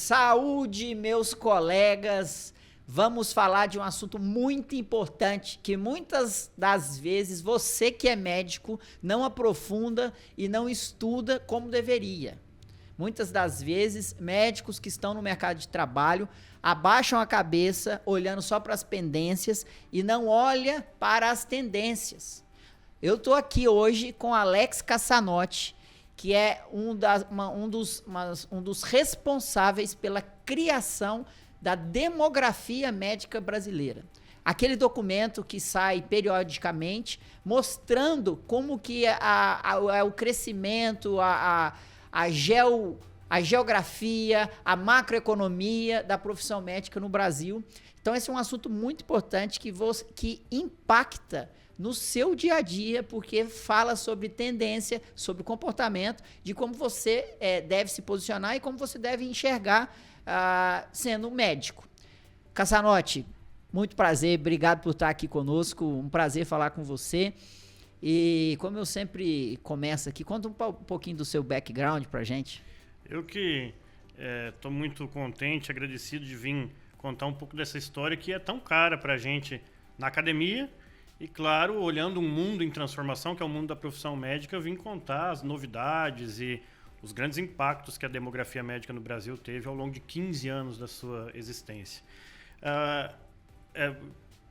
Saúde, meus colegas. Vamos falar de um assunto muito importante que muitas das vezes você que é médico não aprofunda e não estuda como deveria. Muitas das vezes, médicos que estão no mercado de trabalho abaixam a cabeça olhando só para as pendências e não olham para as tendências. Eu estou aqui hoje com Alex Cassanotti, que é um dos responsáveis pela criação da demografia médica brasileira. Aquele documento que sai periodicamente mostrando como que o crescimento, a geografia, a macroeconomia da profissão médica no Brasil. Então, esse é um assunto muito importante que impacta no seu dia a dia, porque fala sobre tendência, sobre comportamento, de como você deve se posicionar e como você deve enxergar sendo médico. Cassanotti, muito prazer, obrigado por estar aqui conosco, um prazer falar com você. E como eu sempre começo aqui, conta um pouquinho do seu background pra gente. Eu que estou muito contente, agradecido de vir contar um pouco dessa história que é tão cara pra gente na academia. E, claro, olhando um mundo em transformação, que é o mundo da profissão médica, eu vim contar as novidades e os grandes impactos que a demografia médica no Brasil teve ao longo de 15 anos da sua existência.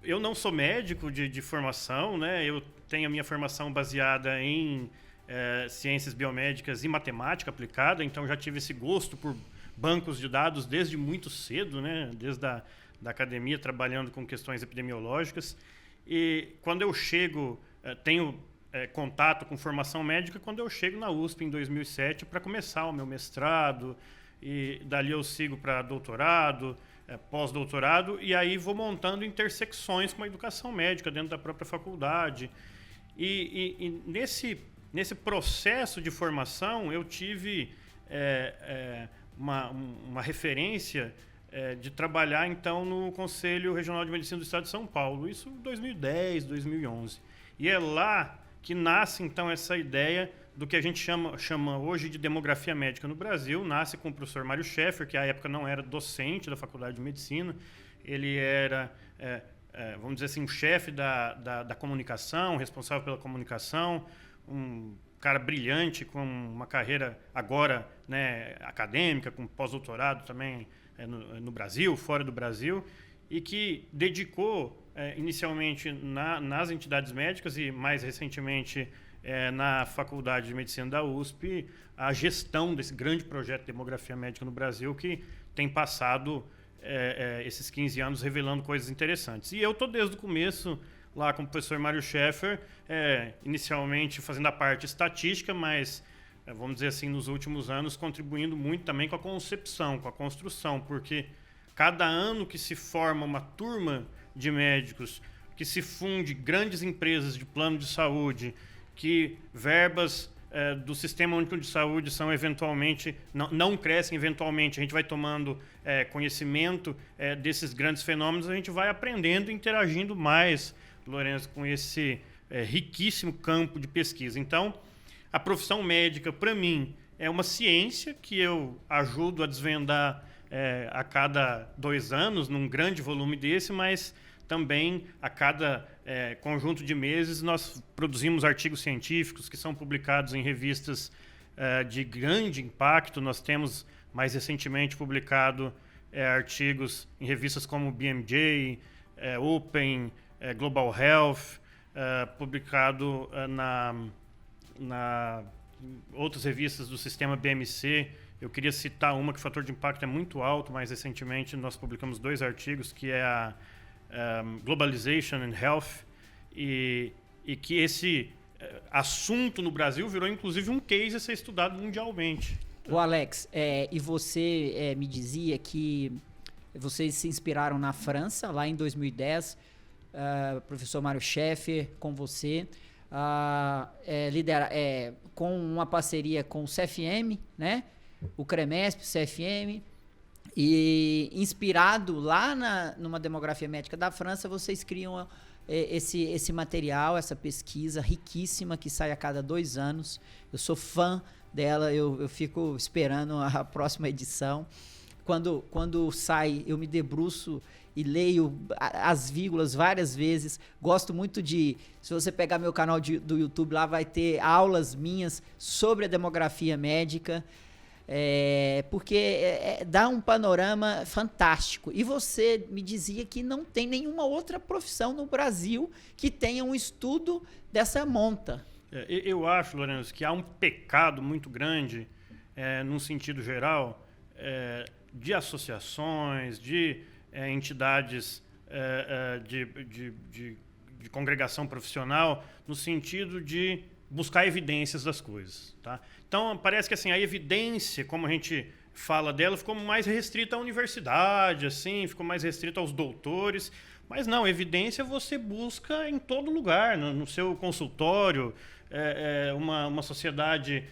Eu não sou médico de formação, né? Eu tenho a minha formação baseada em ciências biomédicas e matemática aplicada, então já tive esse gosto por bancos de dados desde muito cedo, né? Desde da academia, trabalhando com questões epidemiológicas. E quando eu chego, tenho contato com formação médica quando eu chego na USP em 2007 para começar o meu mestrado, e dali eu sigo para doutorado, pós-doutorado, e aí vou montando intersecções com a educação médica dentro da própria faculdade. E nesse processo de formação eu tive uma referência de trabalhar, então, no Conselho Regional de Medicina do Estado de São Paulo, isso em 2010, 2011. E é lá que nasce, então, essa ideia do que a gente chama hoje de demografia médica no Brasil. Nasce com o professor Mário Schaeffer, que à época não era docente da Faculdade de Medicina, ele era, vamos dizer assim, o chefe da comunicação, responsável pela comunicação, um cara brilhante, com uma carreira agora, né, acadêmica, com pós-doutorado também, no Brasil, fora do Brasil, e que dedicou inicialmente nas entidades médicas e mais recentemente na Faculdade de Medicina da USP a gestão desse grande projeto de demografia médica no Brasil, que tem passado esses 15 anos revelando coisas interessantes. E eu estou desde o começo lá com o professor Mário Schaeffer, inicialmente fazendo a parte estatística, mas vamos dizer assim, nos últimos anos, contribuindo muito também com a concepção, com a construção, porque cada ano que se forma uma turma de médicos, que se funde grandes empresas de plano de saúde, que verbas do Sistema Único de Saúde são eventualmente, não crescem eventualmente, a gente vai tomando conhecimento desses grandes fenômenos, a gente vai aprendendo e interagindo mais, Lourenço, com esse riquíssimo campo de pesquisa. Então, a profissão médica, para mim, é uma ciência que eu ajudo a desvendar a cada 2 anos, num grande volume desse, mas também a cada conjunto de meses nós produzimos artigos científicos que são publicados em revistas de grande impacto. Nós temos, mais recentemente, publicado artigos em revistas como BMJ, Open, Global Health, publicado na outras revistas do sistema BMC. Eu queria citar uma que o fator de impacto é muito alto, mas recentemente nós publicamos 2 artigos, que é a Globalization and Health, e que esse assunto no Brasil virou inclusive um case a ser estudado mundialmente. O Alex, e você me dizia que vocês se inspiraram na França, lá em 2010, professor Mário Schaeffer com você, com uma parceria com o CFM, né? O CREMESP, o CFM, e inspirado lá numa demografia médica da França, vocês criam esse material, essa pesquisa riquíssima que sai a cada 2 anos. Eu sou fã dela, eu fico esperando a próxima edição. quando sai, eu me debruço e leio as vírgulas várias vezes. Gosto muito se você pegar meu canal do YouTube, lá vai ter aulas minhas sobre a demografia médica, porque dá um panorama fantástico. E você me dizia que não tem nenhuma outra profissão no Brasil que tenha um estudo dessa monta. Eu acho, Lourenço, que há um pecado muito grande, num sentido geral, de associações, de entidades de congregação profissional, no sentido de buscar evidências das coisas. Tá? Então, parece que assim, a evidência, como a gente fala dela, ficou mais restrita à universidade, assim, ficou mais restrita aos doutores. Mas não, evidência você busca em todo lugar, no seu consultório. Uma sociedade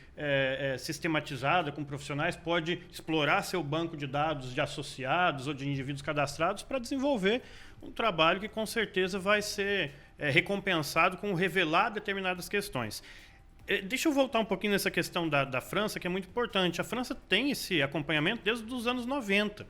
sistematizada com profissionais pode explorar seu banco de dados de associados ou de indivíduos cadastrados para desenvolver um trabalho que com certeza vai ser recompensado com revelar determinadas questões. Deixa eu voltar um pouquinho nessa questão da França, que é muito importante. A França tem esse acompanhamento desde os anos 90,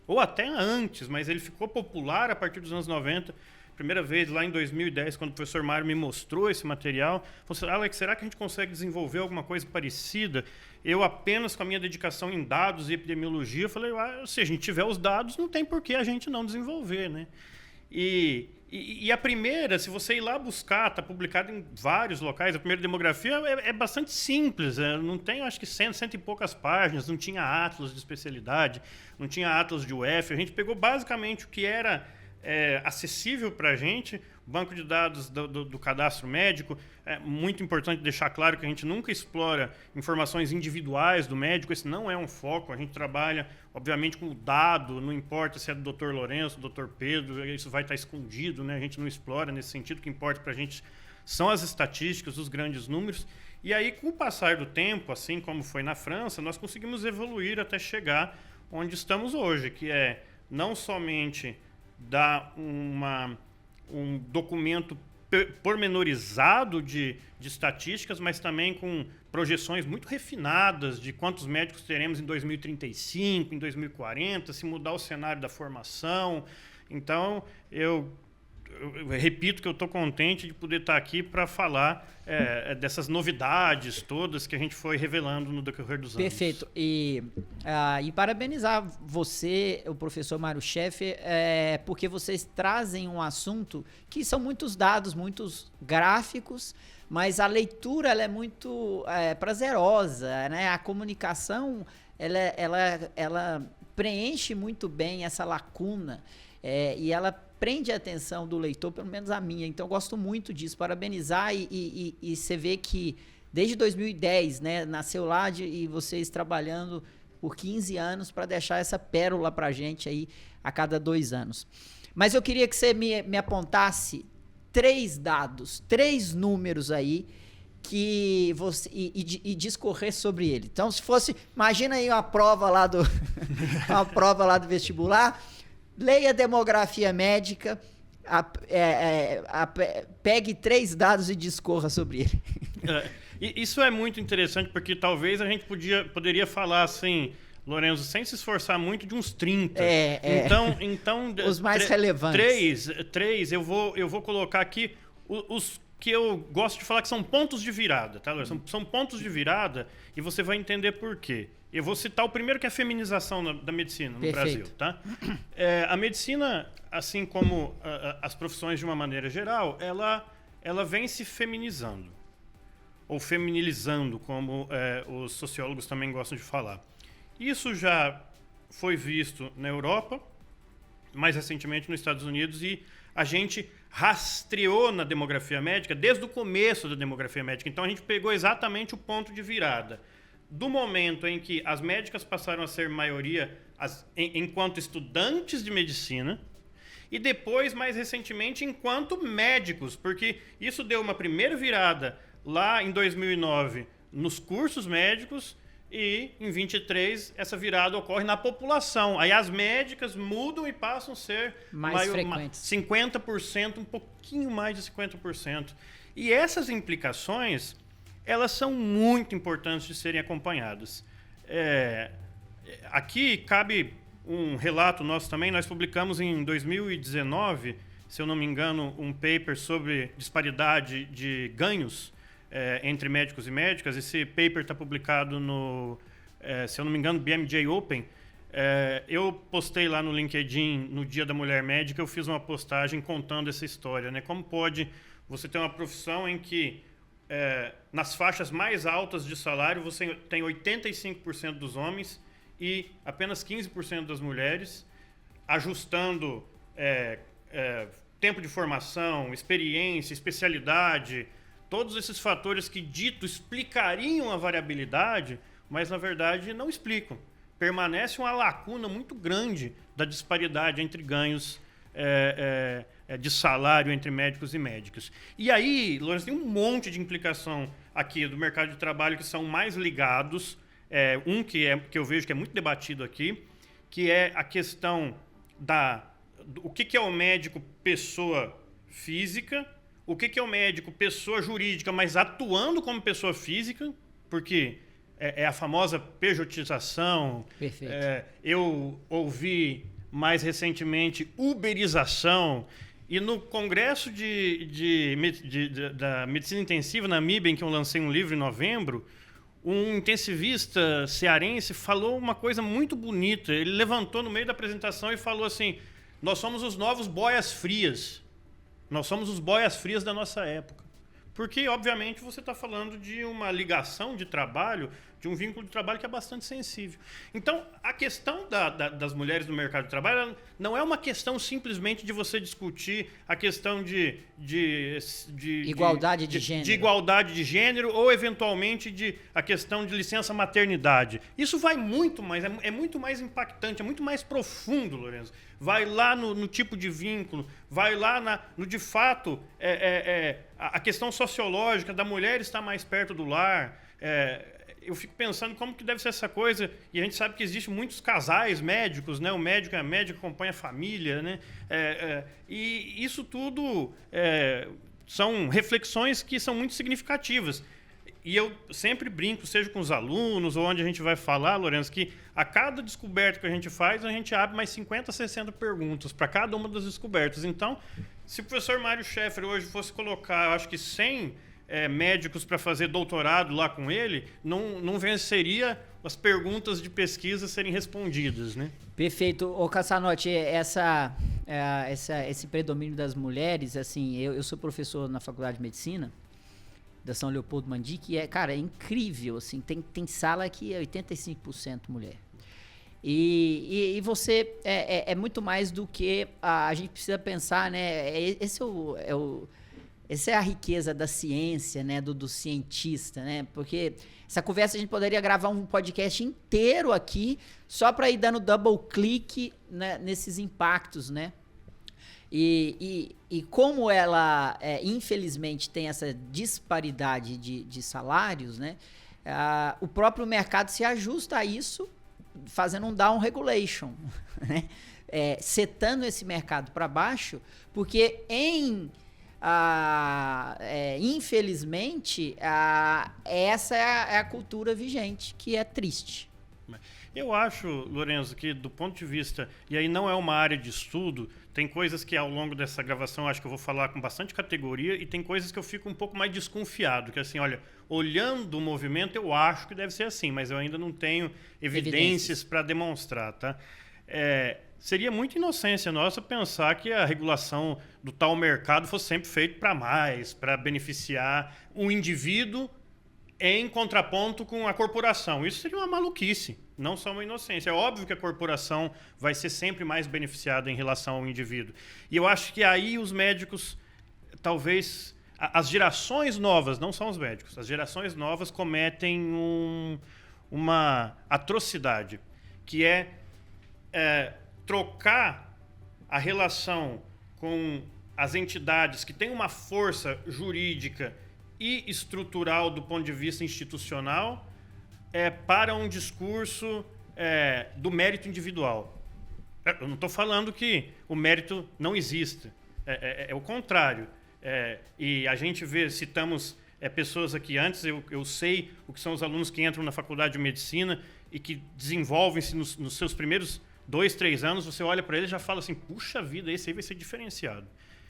ou até antes, mas ele ficou popular a partir dos anos 90. Primeira vez lá em 2010, quando o professor Mário me mostrou esse material, falou assim: Alex, será que a gente consegue desenvolver alguma coisa parecida? Eu apenas com a minha dedicação em dados e epidemiologia, falei, se a gente tiver os dados, não tem por que a gente não desenvolver, né? E a primeira, se você ir lá buscar, está publicada em vários locais, a primeira demografia é bastante simples, não tem, acho que 100 e poucas páginas, não tinha atlas de especialidade, não tinha atlas de UF, a gente pegou basicamente o que era acessível para a gente, banco de dados do cadastro médico. É muito importante deixar claro que a gente nunca explora informações individuais do médico, esse não é um foco, a gente trabalha, obviamente, com o dado, não importa se é do Dr. Lourenço, do Dr. Pedro, isso vai estar escondido, né? A gente não explora nesse sentido, o que importa para a gente são as estatísticas, os grandes números, e aí, com o passar do tempo, assim como foi na França, nós conseguimos evoluir até chegar onde estamos hoje, que é não somente dar um documento pormenorizado de estatísticas, mas também com projeções muito refinadas de quantos médicos teremos em 2035, em 2040, se mudar o cenário da formação. Então, eu repito que eu estou contente de poder estar aqui para falar dessas novidades todas que a gente foi revelando no decorrer dos anos. Perfeito. E parabenizar você, o professor Mário Schaeffer, porque vocês trazem um assunto que são muitos dados, muitos gráficos, mas a leitura ela é muito prazerosa, né? A comunicação ela preenche muito bem essa lacuna e ela prende a atenção do leitor, pelo menos a minha. Então, eu gosto muito disso. Parabenizar e você vê que desde 2010, né, nasceu lá e vocês trabalhando por 15 anos para deixar essa pérola para a gente aí a cada 2 anos. Mas eu queria que você me apontasse 3 dados, 3 números aí que você e discorrer sobre ele. Então, se fosse, imagina aí uma prova lá do uma prova lá do vestibular. Leia demografia médica, pegue 3 dados e discorra sobre ele. Isso é muito interessante, porque talvez a gente poderia falar assim, Lourenço, sem se esforçar muito, de uns 30. Então, os mais relevantes. 3, eu vou colocar aqui os que eu gosto de falar que são pontos de virada, tá? São pontos de virada e você vai entender por quê. Eu vou citar o primeiro, que é a feminização da medicina no Brasil. Tá? A medicina, assim como as profissões de uma maneira geral, ela vem se feminizando, ou feminilizando, como os sociólogos também gostam de falar. Isso já foi visto na Europa, mais recentemente nos Estados Unidos, e a gente rastreou na demografia médica desde o começo da demografia médica. Então, a gente pegou exatamente o ponto de virada do momento em que as médicas passaram a ser maioria enquanto estudantes de medicina e depois, mais recentemente, enquanto médicos, porque isso deu uma primeira virada lá em 2009 nos cursos médicos e em 23 essa virada ocorre na população. Aí as médicas mudam e passam a ser mais frequentes. 50%, um pouquinho mais de 50%. E essas implicações, elas são muito importantes de serem acompanhadas. Aqui cabe um relato nosso também. Nós publicamos em 2019, se eu não me engano, um paper sobre disparidade de ganhos entre médicos e médicas. Esse paper está publicado no, se eu não me engano, BMJ Open. Eu postei lá no LinkedIn, no Dia da Mulher Médica, eu fiz uma postagem contando essa história, né? Como pode você ter uma profissão em que, nas faixas mais altas de salário, você tem 85% dos homens e apenas 15% das mulheres, ajustando tempo de formação, experiência, especialidade, todos esses fatores que, dito, explicariam a variabilidade, mas, na verdade, não explicam. Permanece uma lacuna muito grande da disparidade entre ganhos de salário entre médicos e médicas. E aí, Lourenço, tem um monte de implicação aqui do mercado de trabalho que são mais ligados. Que eu vejo que é muito debatido aqui, que é a questão o que é o médico pessoa física, o que é o médico pessoa jurídica, mas atuando como pessoa física, porque a famosa pejotização. Perfeito. Eu ouvi mais recentemente uberização. E no congresso da medicina intensiva na MIB, em que eu lancei um livro em novembro, um intensivista cearense falou uma coisa muito bonita. Ele levantou no meio da apresentação e falou assim: nós somos os novos boias frias. Nós somos os boias frias da nossa época. Porque, obviamente, você está falando de uma ligação de trabalho, de um vínculo de trabalho que é bastante sensível. Então, a questão das mulheres no mercado de trabalho não é uma questão simplesmente de você discutir a questão de igualdade de gênero. De igualdade de gênero ou, eventualmente, a questão de licença maternidade. Isso vai muito mais, é muito mais impactante, é muito mais profundo, Lourenço. Vai lá no tipo de vínculo, vai lá no de fato, a questão sociológica da mulher estar mais perto do lar. Eu fico pensando como que deve ser essa coisa, e a gente sabe que existem muitos casais médicos, né? O médico e a médica acompanham a família, né? E isso tudo são reflexões que são muito significativas. E eu sempre brinco, seja com os alunos ou onde a gente vai falar, Lourenço, que a cada descoberta que a gente faz, a gente abre mais 50, 60 perguntas para cada uma das descobertas. Então, se o professor Mário Schaeffer hoje fosse colocar, eu acho que 100 médicos para fazer doutorado lá com ele, não venceria as perguntas de pesquisa serem respondidas, né? Perfeito. Ô Cassanotti, esse predomínio das mulheres, assim, eu sou professor na Faculdade de Medicina da São Leopoldo Mandic, e cara, é incrível, assim, tem sala que é 85% mulher. E você é muito mais do que a gente precisa pensar, né? Essa é a riqueza da ciência, né? Do cientista, né? Porque essa conversa a gente poderia gravar um podcast inteiro aqui só para ir dando double click, né, nesses impactos, né? E como ela, infelizmente, tem essa disparidade de salários, né? O próprio mercado se ajusta a isso, fazendo um down regulation, né? Setando esse mercado para baixo, porque infelizmente, essa é a cultura vigente, que é triste. Eu acho, Lourenço, que do ponto de vista, e aí não é uma área de estudo, tem coisas que ao longo dessa gravação acho que eu vou falar com bastante categoria, e tem coisas que eu fico um pouco mais desconfiado, que assim, olha, olhando o movimento eu acho que deve ser assim, mas eu ainda não tenho evidências para demonstrar, tá? Seria muita inocência nossa pensar que a regulação do tal mercado fosse sempre feita para mais, para beneficiar o indivíduo em contraponto com a corporação. Isso seria uma maluquice, não só uma inocência. É óbvio que a corporação vai ser sempre mais beneficiada em relação ao indivíduo. E eu acho que aí os médicos, talvez, as gerações novas, não são os médicos, as gerações novas cometem uma atrocidade, que trocar a relação com as entidades que têm uma força jurídica e estrutural do ponto de vista institucional para um discurso do mérito individual. Eu não estou falando que o mérito não exista. É o contrário. E a gente citamos pessoas aqui antes, eu sei o que são os alunos que entram na faculdade de medicina, e que desenvolvem-se nos seus primeiros 2, 3 anos, você olha para ele e já fala assim, puxa vida, esse aí vai ser diferenciado.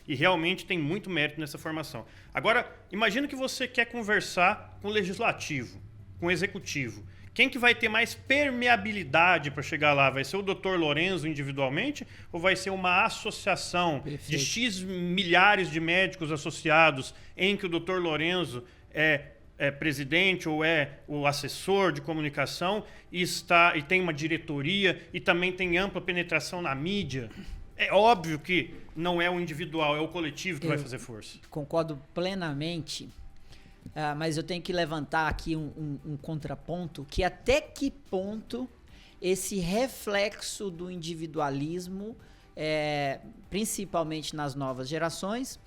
E realmente tem muito mérito nessa formação. Agora, imagina que você quer conversar com o legislativo, com o executivo. Quem que vai ter mais permeabilidade para chegar lá? Vai ser o Dr. Lorenzo individualmente ou vai ser uma associação de X milhares de médicos associados em que o Dr. Lorenzo é presidente ou é o assessor de comunicação e tem uma diretoria e também tem ampla penetração na mídia? É óbvio que não é o individual, é o coletivo que vai fazer força. Concordo plenamente. Mas eu tenho que levantar aqui um contraponto, que até que ponto esse reflexo do individualismo, principalmente nas novas gerações,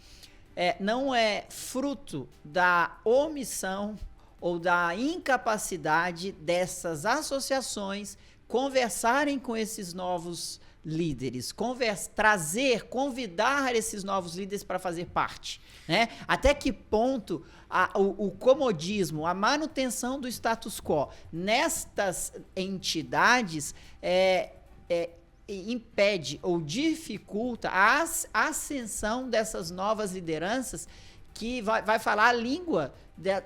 não é fruto da omissão ou da incapacidade dessas associações conversarem com esses novos líderes, convidar esses novos líderes para fazer parte, né? Até que ponto o comodismo, a manutenção do status quo nestas entidades impede ou dificulta a ascensão dessas novas lideranças que vai falar a língua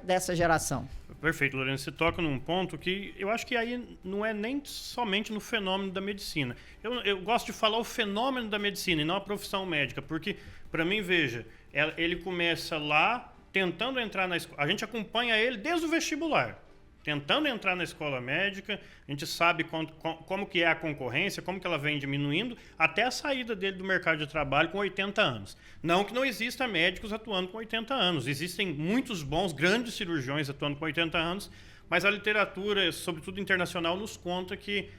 dessa geração. Perfeito, Lourenço. Você toca num ponto que eu acho que aí não é nem somente no fenômeno da medicina. Eu gosto de falar o fenômeno da medicina e não a profissão médica, porque, para mim, veja, ele começa lá tentando entrar na escola. A gente acompanha ele desde o vestibular, tentando entrar na escola médica. A gente sabe como que é a concorrência, como que ela vem diminuindo, até a saída dele do mercado de trabalho com 80 anos. Não que não exista médicos atuando com 80 anos. Existem muitos bons, grandes cirurgiões atuando com 80 anos, mas a literatura, sobretudo internacional, nos conta que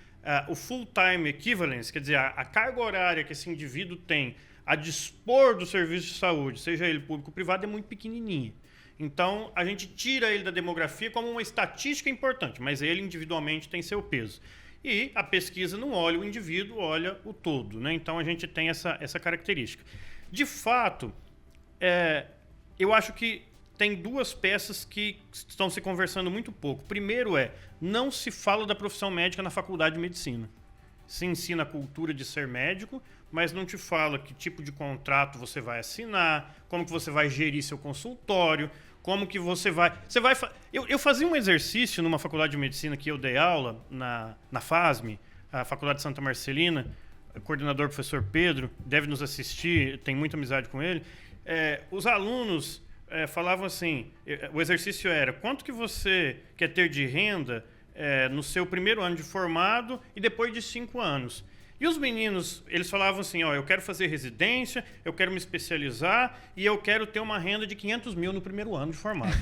o full-time equivalence, quer dizer, a carga horária que esse indivíduo tem a dispor do serviço de saúde, seja ele público ou privado, é muito pequenininha. Então, a gente tira ele da demografia como uma estatística importante, mas ele individualmente tem seu peso. E a pesquisa não olha o indivíduo, olha o todo, né? Então, a gente tem essa característica. De fato, eu acho que tem duas peças que estão se conversando muito pouco. Primeiro não se fala da profissão médica na faculdade de medicina. Se ensina a cultura de ser médico, mas não te fala que tipo de contrato você vai assinar, como que você vai gerir seu consultório, como que você vai... Eu fazia um exercício numa faculdade de medicina que eu dei aula, na FASM, a Faculdade de Santa Marcelina, o coordenador, professor Pedro, deve nos assistir, tem muita amizade com ele. Os alunos falavam assim, o exercício era, quanto que você quer ter de renda no seu primeiro ano de formado e depois de 5 anos? E os meninos, eles falavam assim, eu quero fazer residência, eu quero me especializar e eu quero ter uma renda de 500 mil no primeiro ano de formado.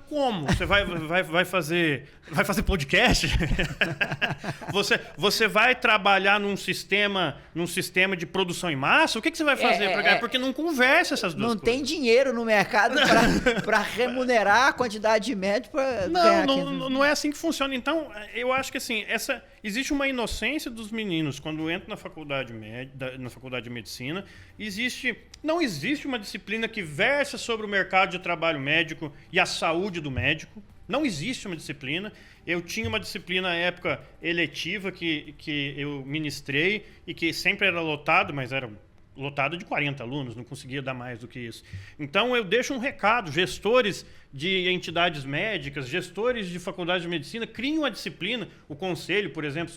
Como? Você vai fazer podcast? Você vai trabalhar num sistema de produção em massa? O que você vai fazer para ganhar? Porque não conversa essas duas coisas. Não tem dinheiro no mercado para remunerar a quantidade de médico para ganhar. Não é assim que funciona. Então, eu acho que assim, existe uma inocência dos meninos quando entram na faculdade de medicina. Não existe uma disciplina que versa sobre o mercado de trabalho médico e a saúde do médico. Não existe uma disciplina. Eu tinha uma disciplina na época eletiva que eu ministrei e que sempre era lotado, mas era lotado de 40 alunos, não conseguia dar mais do que isso. Então, eu deixo um recado. Gestores de entidades médicas, gestores de faculdades de medicina, criem uma disciplina. O conselho, por exemplo,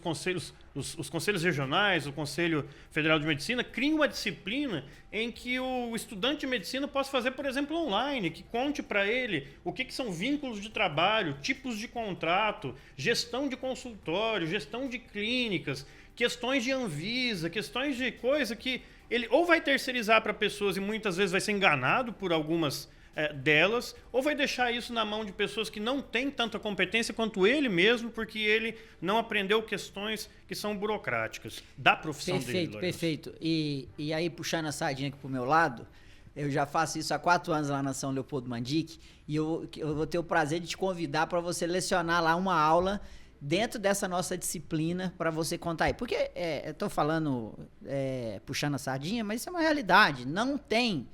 os conselhos regionais, o Conselho Federal de Medicina, criem uma disciplina em que o estudante de medicina possa fazer, por exemplo, online, que conte para ele o que são vínculos de trabalho, tipos de contrato, gestão de consultório, gestão de clínicas, questões de Anvisa, questões de coisa que ele ou vai terceirizar para pessoas e muitas vezes vai ser enganado por algumas delas, ou vai deixar isso na mão de pessoas que não têm tanta competência quanto ele mesmo, porque ele não aprendeu questões que são burocráticas da profissão dele. Perfeito. E aí, puxando a sardinha aqui pro meu lado, eu já faço isso há 4 anos lá na São Leopoldo Mandic, e eu vou ter o prazer de te convidar para você lecionar lá uma aula dentro dessa nossa disciplina para você contar aí. Porque eu tô falando, puxando a sardinha, mas isso é uma realidade. Não tem.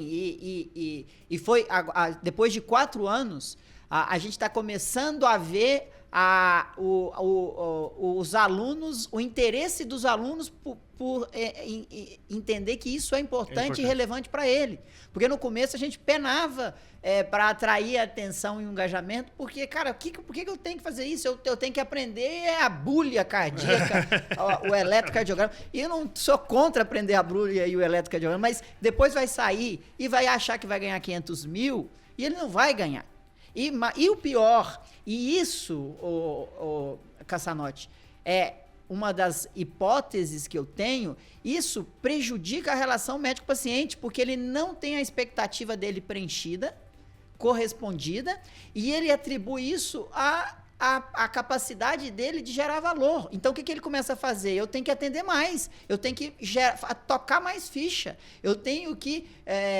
E foi, depois de 4 anos, A gente está começando a ver os alunos, o interesse dos alunos por entender que isso é importante e relevante para ele. Porque no começo a gente penava para atrair a atenção e o engajamento, porque, cara, por que eu tenho que fazer isso? Eu tenho que aprender a bulha cardíaca, o eletrocardiograma. E eu não sou contra aprender a bulha e o eletrocardiograma, mas depois vai sair e vai achar que vai ganhar 500 mil e ele não vai ganhar. E o pior, e isso, Cassanotti, é uma das hipóteses que eu tenho, isso prejudica a relação médico-paciente, porque ele não tem a expectativa dele preenchida, correspondida, e ele atribui isso à capacidade dele de gerar valor. Então, o que ele começa a fazer? Eu tenho que atender mais, eu tenho que tocar mais ficha, eu tenho que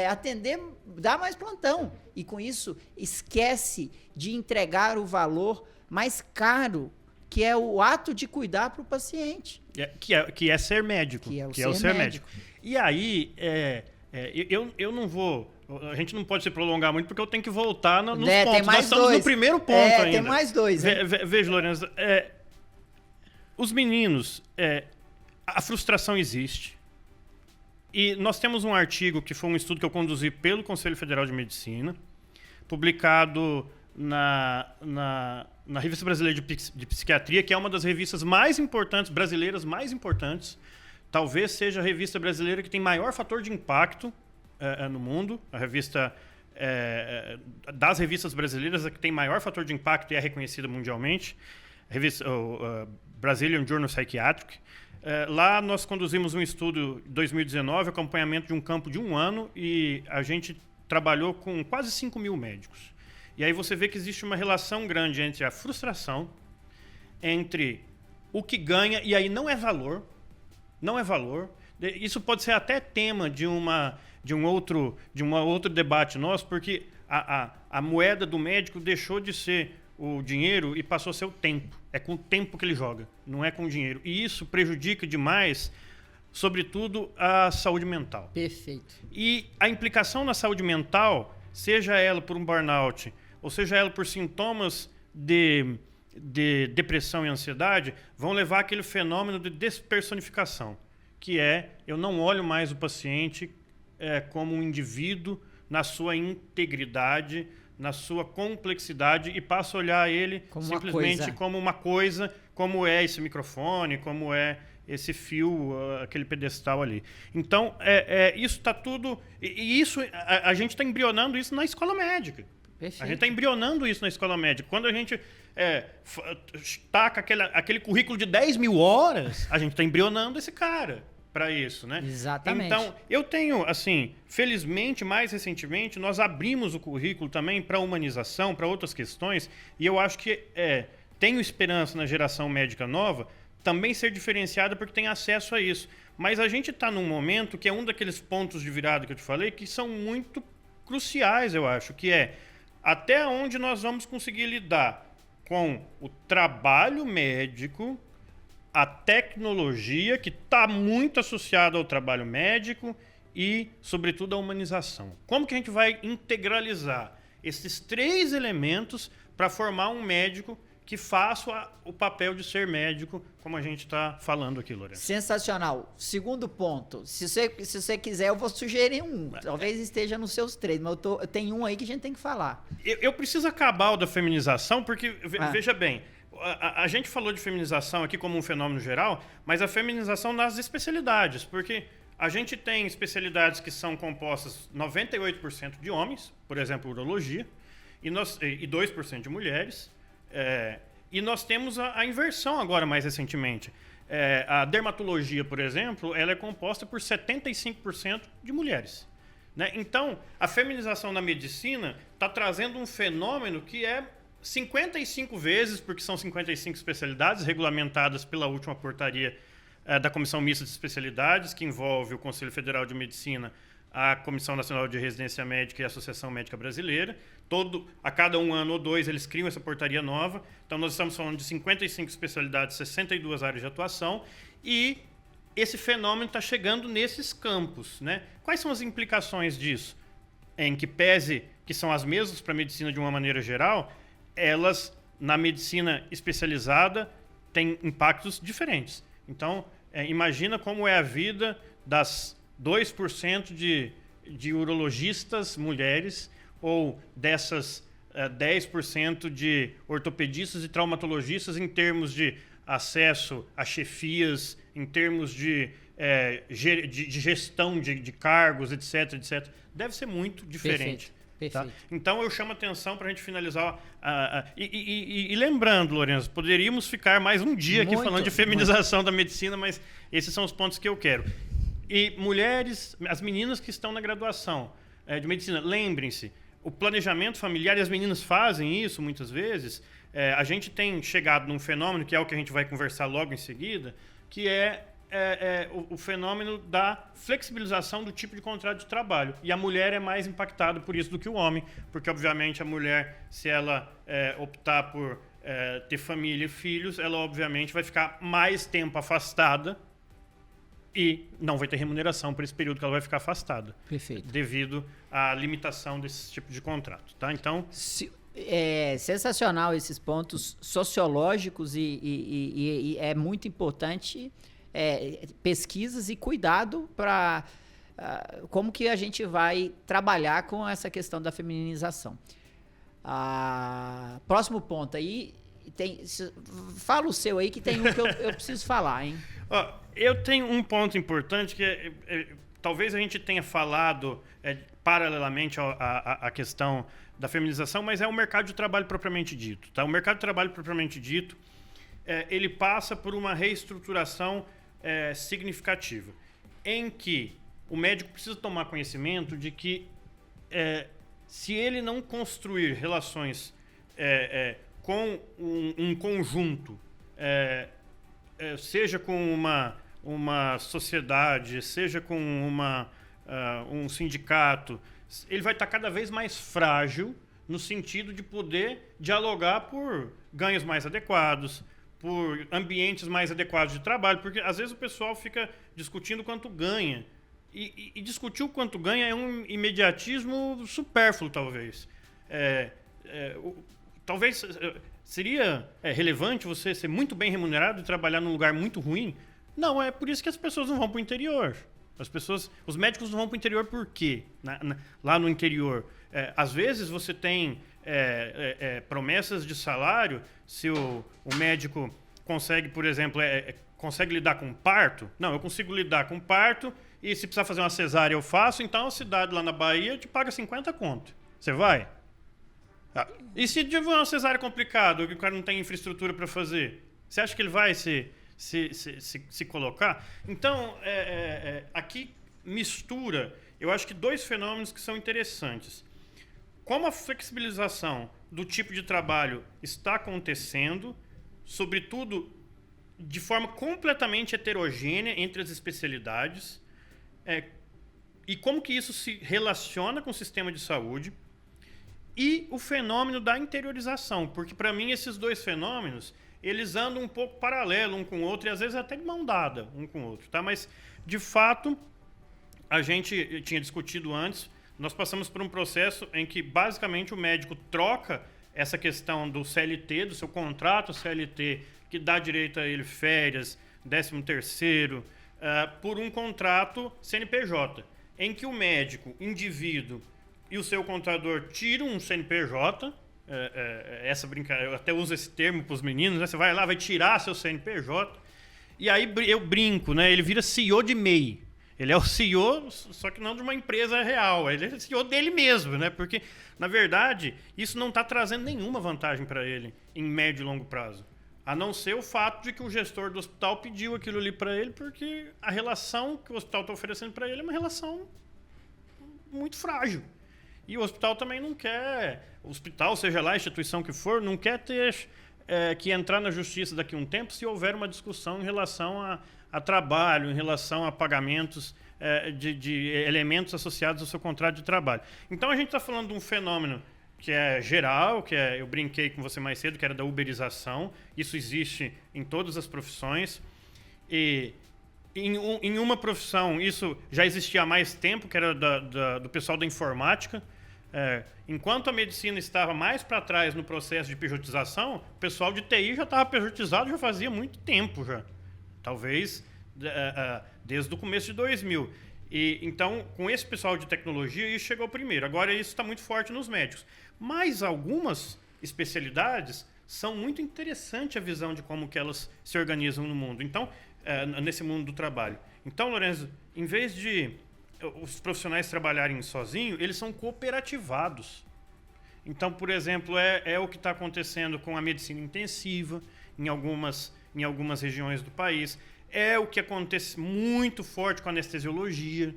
atender, dar mais plantão. E com isso, esquece de entregar o valor mais caro, que é o ato de cuidar para o paciente. Que é ser médico. Que é o ser médico. E aí, eu não vou... A gente não pode se prolongar muito, porque eu tenho que voltar nos pontos. Tem mais Nós estamos dois. no primeiro ponto ainda. Tem mais dois. Veja, Lourenço, os meninos, a frustração existe. E nós temos um artigo, que foi um estudo que eu conduzi pelo Conselho Federal de Medicina, publicado na Revista Brasileira de Psiquiatria, que é uma das revistas mais importantes, brasileiras mais importantes. Talvez seja a revista brasileira que tem maior fator de impacto no mundo. A revista das revistas brasileiras, a que tem maior fator de impacto e é reconhecida mundialmente. A revista Brazilian Journal Psychiatric. Lá nós conduzimos um estudo em 2019, acompanhamento de um campo de 1 ano, e a gente trabalhou com quase 5 mil médicos. E aí você vê que existe uma relação grande entre a frustração, entre o que ganha, e aí não é valor. Isso pode ser até tema de um outro debate nosso, porque a moeda do médico deixou de ser o dinheiro e passou a ser o tempo. É com o tempo que ele joga, não é com o dinheiro. E isso prejudica demais, sobretudo, a saúde mental. Perfeito. E a implicação na saúde mental, seja ela por um burnout, ou seja ela por sintomas de depressão e ansiedade, vão levar àquele fenômeno de despersonificação, que eu não olho mais o paciente como um indivíduo na sua integridade, na sua complexidade, e passo a olhar ele como simplesmente como uma coisa, como é esse microfone, como é esse fio, aquele pedestal ali. Então, isso está tudo... E isso, a gente está embrionando isso na escola médica. Perfeito. A gente está embrionando isso na escola médica. Quando a gente taca aquele currículo de 10 mil horas, a gente está embrionando esse cara para isso, né? Exatamente. Então, eu tenho, assim, felizmente, mais recentemente, nós abrimos o currículo também para humanização, para outras questões, e eu acho que tenho esperança na geração médica nova também ser diferenciada, porque tem acesso a isso. Mas a gente está num momento que é um daqueles pontos de virada que eu te falei, que são muito cruciais, eu acho, que até onde nós vamos conseguir lidar com o trabalho médico, a tecnologia, que está muito associada ao trabalho médico, e, sobretudo, a humanização. Como que a gente vai integralizar esses 3 elementos para formar um médico que faça o papel de ser médico, como a gente está falando aqui, Lourenço? Sensacional. Segundo ponto, se você quiser, eu vou sugerir um. Talvez esteja nos seus 3, mas eu tenho um aí que a gente tem que falar. Eu preciso acabar o da feminização, porque, veja bem, a gente falou de feminização aqui como um fenômeno geral, mas a feminização nas especialidades, porque a gente tem especialidades que são compostas 98% de homens, por exemplo, urologia, e 2% de mulheres, e nós temos a inversão agora mais recentemente. A dermatologia, por exemplo, ela é composta por 75% de mulheres. Né? Então, a feminização na medicina está trazendo um fenômeno que é 55 vezes, porque são 55 especialidades regulamentadas pela última portaria da Comissão Mista de Especialidades, que envolve o Conselho Federal de Medicina, a Comissão Nacional de Residência Médica e a Associação Médica Brasileira. A cada 1 ano ou 2 eles criam essa portaria nova. Então nós estamos falando de 55 especialidades, 62 áreas de atuação, e esse fenômeno está chegando nesses campos, né? Quais são as implicações disso? em que pese que são as mesmas para a medicina de uma maneira geral, elas, na medicina especializada, têm impactos diferentes. Então, imagina como é a vida das 2% de urologistas mulheres ou dessas 10% de ortopedistas e traumatologistas em termos de acesso a chefias, em termos de gestão de cargos, etc, etc. Deve ser muito diferente. Perfeito. Tá? Então, eu chamo a atenção para a gente finalizar. E lembrando, Lourenço, poderíamos ficar mais um dia aqui falando de feminização da medicina, mas esses são os pontos que eu quero. E mulheres, as meninas que estão na graduação de medicina, lembrem-se, o planejamento familiar, e as meninas fazem isso muitas vezes, a gente tem chegado num fenômeno, que é o que a gente vai conversar logo em seguida, que é o fenômeno da flexibilização do tipo de contrato de trabalho. E a mulher é mais impactada por isso do que o homem, porque, obviamente, a mulher, se ela optar por ter família e filhos, ela, obviamente, vai ficar mais tempo afastada e não vai ter remuneração por esse período que ela vai ficar afastada. Perfeito. Devido à limitação desse tipo de contrato. Tá? Então... É sensacional esses pontos sociológicos e é muito importante pesquisas e cuidado para como que a gente vai trabalhar com essa questão da feminização. Próximo ponto aí, fala o seu aí que tem um que eu preciso falar, hein? Eu tenho um ponto importante que talvez a gente tenha falado paralelamente à questão da feminização, mas é o mercado de trabalho propriamente dito. Tá? O mercado de trabalho propriamente dito, ele passa por uma reestruturação significativa, em que o médico precisa tomar conhecimento de que se ele não construir relações com um conjunto, seja com uma sociedade, seja com um sindicato, ele vai estar cada vez mais frágil no sentido de poder dialogar por ganhos mais adequados, por ambientes mais adequados de trabalho, porque às vezes o pessoal fica discutindo quanto ganha. E discutir o quanto ganha é um imediatismo supérfluo, talvez. Talvez seria relevante você ser muito bem remunerado e trabalhar num lugar muito ruim? Não, é por isso que as pessoas não vão para o interior. Os médicos não vão para o interior por quê? Lá no interior. Às vezes você tem promessas de salário, se o médico consegue, por exemplo, consegue lidar com parto. Não, eu consigo lidar com parto e se precisar fazer uma cesárea eu faço, então a cidade lá na Bahia te paga 50 conto. Você vai? E se tiver uma cesárea complicada, que o cara não tem infraestrutura para fazer, você acha que ele vai se colocar? Então, aqui mistura, eu acho que dois fenômenos que são interessantes. Como a flexibilização do tipo de trabalho está acontecendo, sobretudo de forma completamente heterogênea entre as especialidades, e como que isso se relaciona com o sistema de saúde, e o fenômeno da interiorização, porque para mim esses dois fenômenos eles andam um pouco paralelo um com o outro e às vezes até de mão dada um com o outro, tá? Mas de fato a gente tinha discutido antes, nós passamos por um processo em que basicamente o médico troca essa questão do CLT, do seu contrato CLT, que dá direito a ele férias, 13º, por um contrato CNPJ, em que o médico, indivíduo e o seu contador tiram um CNPJ, essa brincadeira, eu até uso esse termo para os meninos, né? Você vai lá, vai tirar seu CNPJ, e aí eu brinco, né? Ele vira CEO de MEI. Ele é o CEO, só que não de uma empresa real, ele é o CEO dele mesmo, né? Porque, na verdade, isso não está trazendo nenhuma vantagem para ele em médio e longo prazo. A não ser o fato de que o gestor do hospital pediu aquilo ali para ele, porque a relação que o hospital está oferecendo para ele é uma relação muito frágil. E o hospital também não quer, o hospital, seja lá a instituição que for, não quer ter que entrar na justiça daqui a um tempo se houver uma discussão em relação a trabalho, em relação a pagamentos de elementos associados ao seu contrato de trabalho. Então a gente está falando de um fenômeno que é geral, eu brinquei com você mais cedo, que era da uberização. Isso existe em todas as profissões. E Em uma profissão, isso já existia há mais tempo, que era do pessoal da informática. Enquanto a medicina estava mais para trás no processo de pejotização, o pessoal de TI já estava pejotizado já fazia muito tempo já. Talvez desde o começo de 2000. Então, com esse pessoal de tecnologia, isso chegou primeiro. Agora, isso está muito forte nos médicos. Mas algumas especialidades são muito interessantes a visão de como que elas se organizam no mundo. Então, nesse mundo do trabalho. Então, Lorenzo, em vez de os profissionais trabalharem sozinhos, eles são cooperativados. Então, por exemplo, é o que está acontecendo com a medicina intensiva em algumas regiões do país. É o que acontece muito forte com a anestesiologia.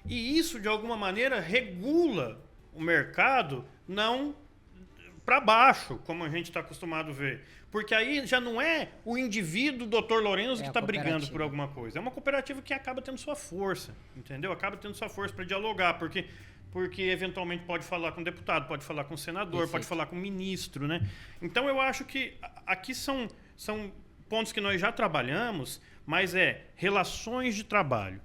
E isso, de alguma maneira, regula o mercado, não para baixo, como a gente está acostumado a ver. Porque aí já não é o indivíduo, o Dr. Lorenzo, que está brigando por alguma coisa. É uma cooperativa que acaba tendo sua força, entendeu? Acaba tendo sua força para dialogar, porque eventualmente pode falar com o deputado, pode falar com o senador, Perfeito. Pode falar com o ministro, né? Então eu acho que aqui são pontos que nós já trabalhamos, mas relações de trabalho.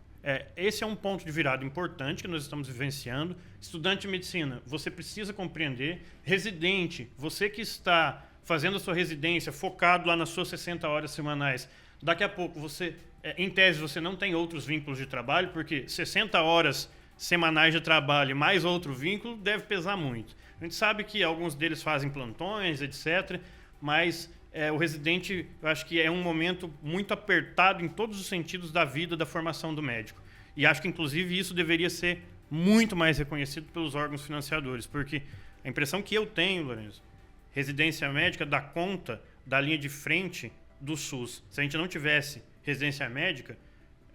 Esse é um ponto de virada importante que nós estamos vivenciando. Estudante de medicina, você precisa compreender. Residente, você que está fazendo a sua residência, focado lá nas suas 60 horas semanais, daqui a pouco você, em tese, você não tem outros vínculos de trabalho, porque 60 horas semanais de trabalho mais outro vínculo deve pesar muito. A gente sabe que alguns deles fazem plantões, etc., mas o residente, eu acho que é um momento muito apertado em todos os sentidos da vida, da formação do médico. E acho que, inclusive, isso deveria ser muito mais reconhecido pelos órgãos financiadores, porque a impressão que eu tenho, Lourenço, residência médica dá conta da linha de frente do SUS. Se a gente não tivesse residência médica,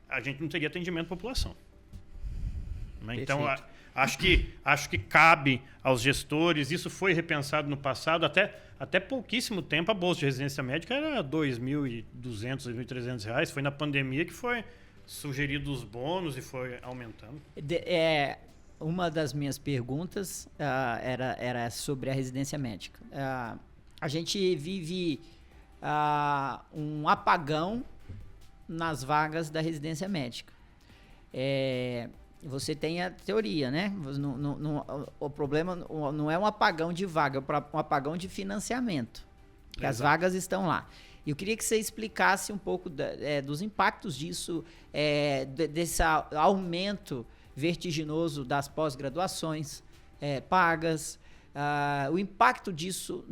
a gente não teria atendimento à população. Então, acho que cabe aos gestores, isso foi repensado no passado, até pouquíssimo tempo a bolsa de residência médica era R$ 2.200, R$ 2.300. Foi na pandemia que foi sugerido os bônus e foi aumentando. Uma das minhas perguntas era sobre a residência médica. A gente vive um apagão nas vagas da residência médica. Você tem a teoria, né? O problema não é um apagão de vaga, é um apagão de financiamento. Porque as vagas estão lá. Eu queria que você explicasse um pouco dos impactos disso, desse aumento vertiginoso das pós-graduações pagas, o impacto disso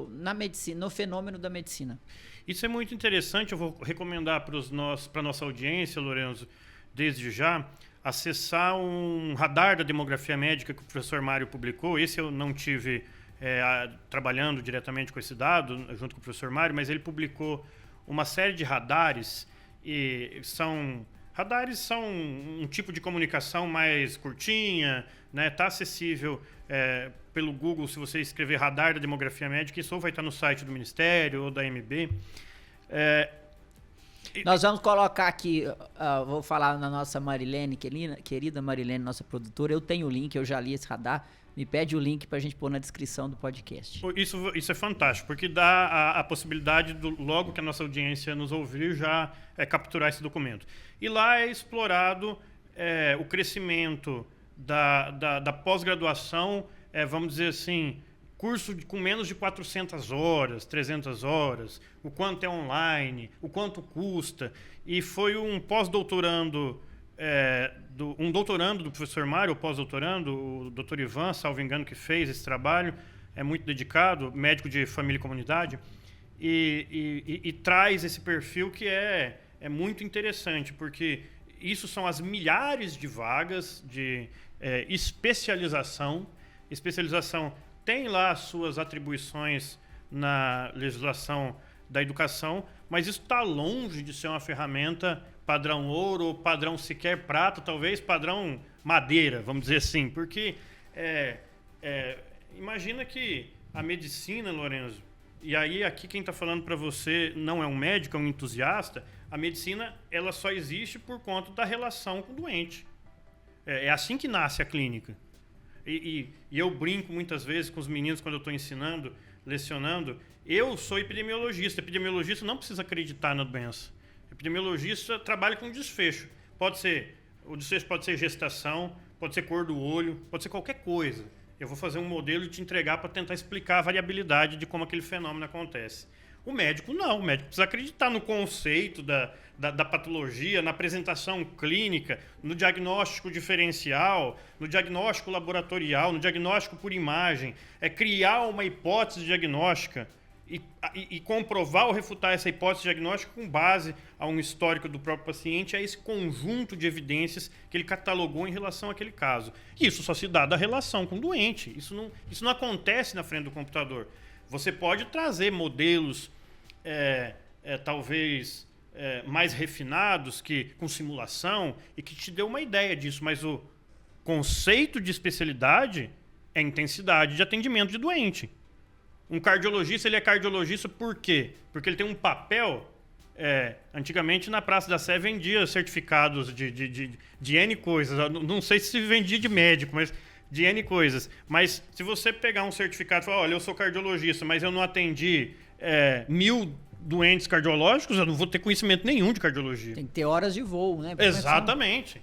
na medicina, no fenômeno da medicina. Isso é muito interessante. Eu vou recomendar para a nossa audiência, Lorenzo, desde já, acessar um radar da demografia médica que o professor Mário publicou. Esse eu não tive trabalhando diretamente com esse dado, junto com o professor Mário, mas ele publicou uma série de radares, radares são um tipo de comunicação mais curtinha, né? Tá acessível pelo Google, se você escrever radar da demografia médica, isso ou vai estar no site do Ministério ou da MB. Nós vamos colocar aqui, vou falar na nossa Marilene, querida Marilene, nossa produtora. Eu tenho o link, eu já li esse radar. Me pede o link para a gente pôr na descrição do podcast. Isso é fantástico, porque dá a possibilidade, logo que a nossa audiência nos ouvir, já capturar esse documento. E lá é explorado o crescimento da pós-graduação, vamos dizer assim, curso com menos de 400 horas, 300 horas, o quanto é online, o quanto custa. E foi um pós-doutorando, um doutorando do professor Mário, o pós-doutorando, o doutor Ivan, salvo engano, que fez esse trabalho, é muito dedicado, médico de família e comunidade, e traz esse perfil que é muito interessante, porque isso são as milhares de vagas de especialização. Especialização tem lá as suas atribuições na legislação da educação, mas isso está longe de ser uma ferramenta padrão ouro, ou padrão sequer prata, talvez padrão madeira, vamos dizer assim. Porque imagina que a medicina, Lorenzo, e aí aqui quem está falando para você não é um médico, é um entusiasta, a medicina ela só existe por conta da relação com o doente. É assim que nasce a clínica. E eu brinco muitas vezes com os meninos quando eu estou ensinando, lecionando. Eu sou epidemiologista. Epidemiologista não precisa acreditar na doença. Epidemiologista trabalha com desfecho. O desfecho pode ser gestação, pode ser cor do olho, pode ser qualquer coisa. Eu vou fazer um modelo e te entregar para tentar explicar a variabilidade de como aquele fenômeno acontece. O médico não, o médico precisa acreditar no conceito da patologia, na apresentação clínica, no diagnóstico diferencial, no diagnóstico laboratorial, no diagnóstico por imagem, criar uma hipótese diagnóstica e comprovar ou refutar essa hipótese diagnóstica com base a um histórico do próprio paciente, a esse conjunto de evidências que ele catalogou em relação àquele caso. Isso só se dá da relação com o doente. Isso não acontece na frente do computador. Você pode trazer modelos talvez mais refinados, com simulação, e que te dê uma ideia disso, mas o conceito de especialidade é intensidade de atendimento de doente. Um cardiologista, ele é cardiologista por quê? Porque ele tem um papel... antigamente, na Praça da Sé, vendia certificados de N coisas. Não sei se vendia de médico, mas de N coisas. Mas se você pegar um certificado e falar, olha, eu sou cardiologista, mas eu não atendi 1000 doentes cardiológicos, eu não vou ter conhecimento nenhum de cardiologia. Tem que ter horas de voo, né? Exatamente.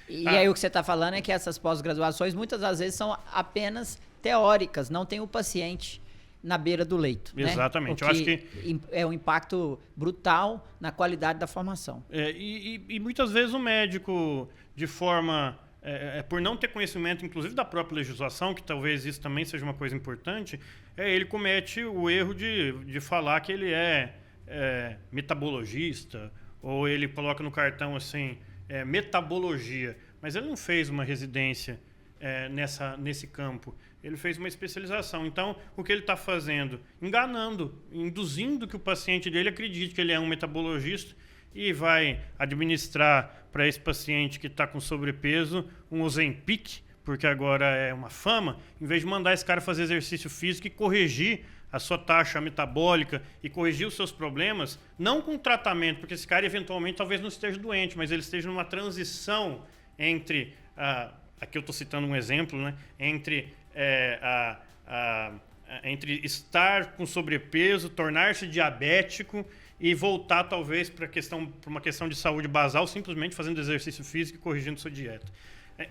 E aí o que você está falando é que essas pós-graduações, muitas das vezes, são apenas teóricas, não tem o paciente na beira do leito. Exatamente. Né? Eu acho que é um impacto brutal na qualidade da formação. E muitas vezes o médico, de forma... por não ter conhecimento, inclusive, da própria legislação, que talvez isso também seja uma coisa importante, ele comete o erro de falar que ele é metabologista, ou ele coloca no cartão assim, metabologia, mas ele não fez uma residência nesse campo. Ele fez uma especialização. Então, o que ele está fazendo? Enganando, induzindo que o paciente dele acredite que ele é um metabologista e vai administrar para esse paciente que está com sobrepeso um Ozempic, porque agora é uma fama, em vez de mandar esse cara fazer exercício físico e corrigir a sua taxa metabólica e corrigir os seus problemas, não com tratamento, porque esse cara eventualmente talvez não esteja doente, mas ele esteja numa transição entre... aqui eu estou citando um exemplo, né? Entre estar com sobrepeso, tornar-se diabético e voltar talvez para uma questão de saúde basal, simplesmente fazendo exercício físico e corrigindo sua dieta.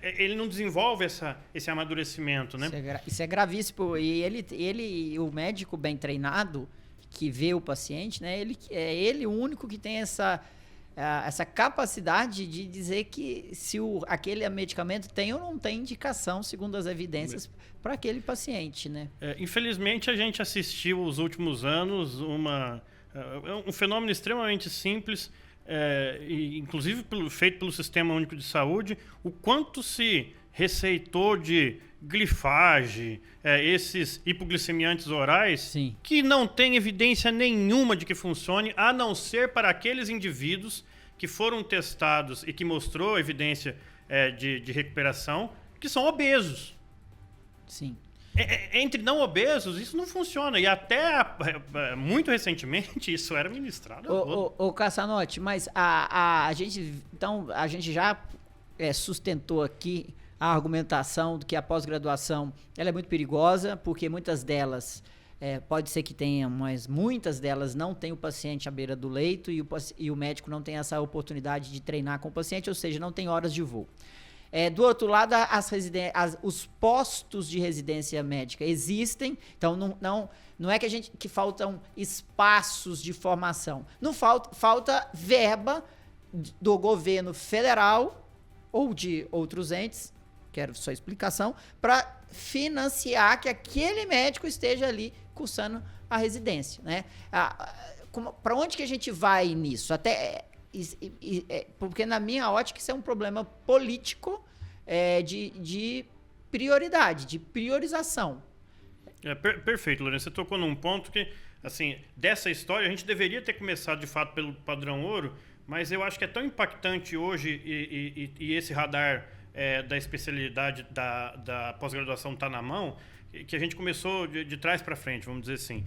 Ele não desenvolve esse amadurecimento, né? Isso é gravíssimo. E o médico bem treinado, que vê o paciente, né? Ele o único que tem essa capacidade de dizer que se aquele medicamento tem ou não tem indicação, segundo as evidências, para aquele paciente, né? Infelizmente, a gente assistiu os últimos anos um fenômeno extremamente simples, inclusive feito pelo Sistema Único de Saúde, o quanto se receitou de glifage, esses hipoglicemiantes orais, Sim, que não tem evidência nenhuma de que funcione, a não ser para aqueles indivíduos que foram testados e que mostrou evidência de recuperação, que são obesos. sim. Entre não obesos, isso não funciona. E até muito recentemente, isso era ministrado. Ô Cassanotti, mas a gente já sustentou aqui a argumentação de que a pós-graduação ela é muito perigosa, porque muitas delas, pode ser que tenha, mas muitas delas não tem o paciente à beira do leito e o médico não tem essa oportunidade de treinar com o paciente, ou seja, não tem horas de voo. Do outro lado, os postos de residência médica existem, então não é que faltam espaços de formação. Não falta verba do governo federal ou de outros entes, quero sua explicação, para financiar que aquele médico esteja ali cursando a residência, né? Para onde que a gente vai nisso? Porque na minha ótica isso é um problema político de prioridade, de priorização. Perfeito, Lourenço. Você tocou num ponto que, assim, dessa história a gente deveria ter começado de fato pelo padrão ouro, mas eu acho que é tão impactante hoje e esse radar da especialidade da pós-graduação está na mão, que a gente começou de trás para frente, vamos dizer assim.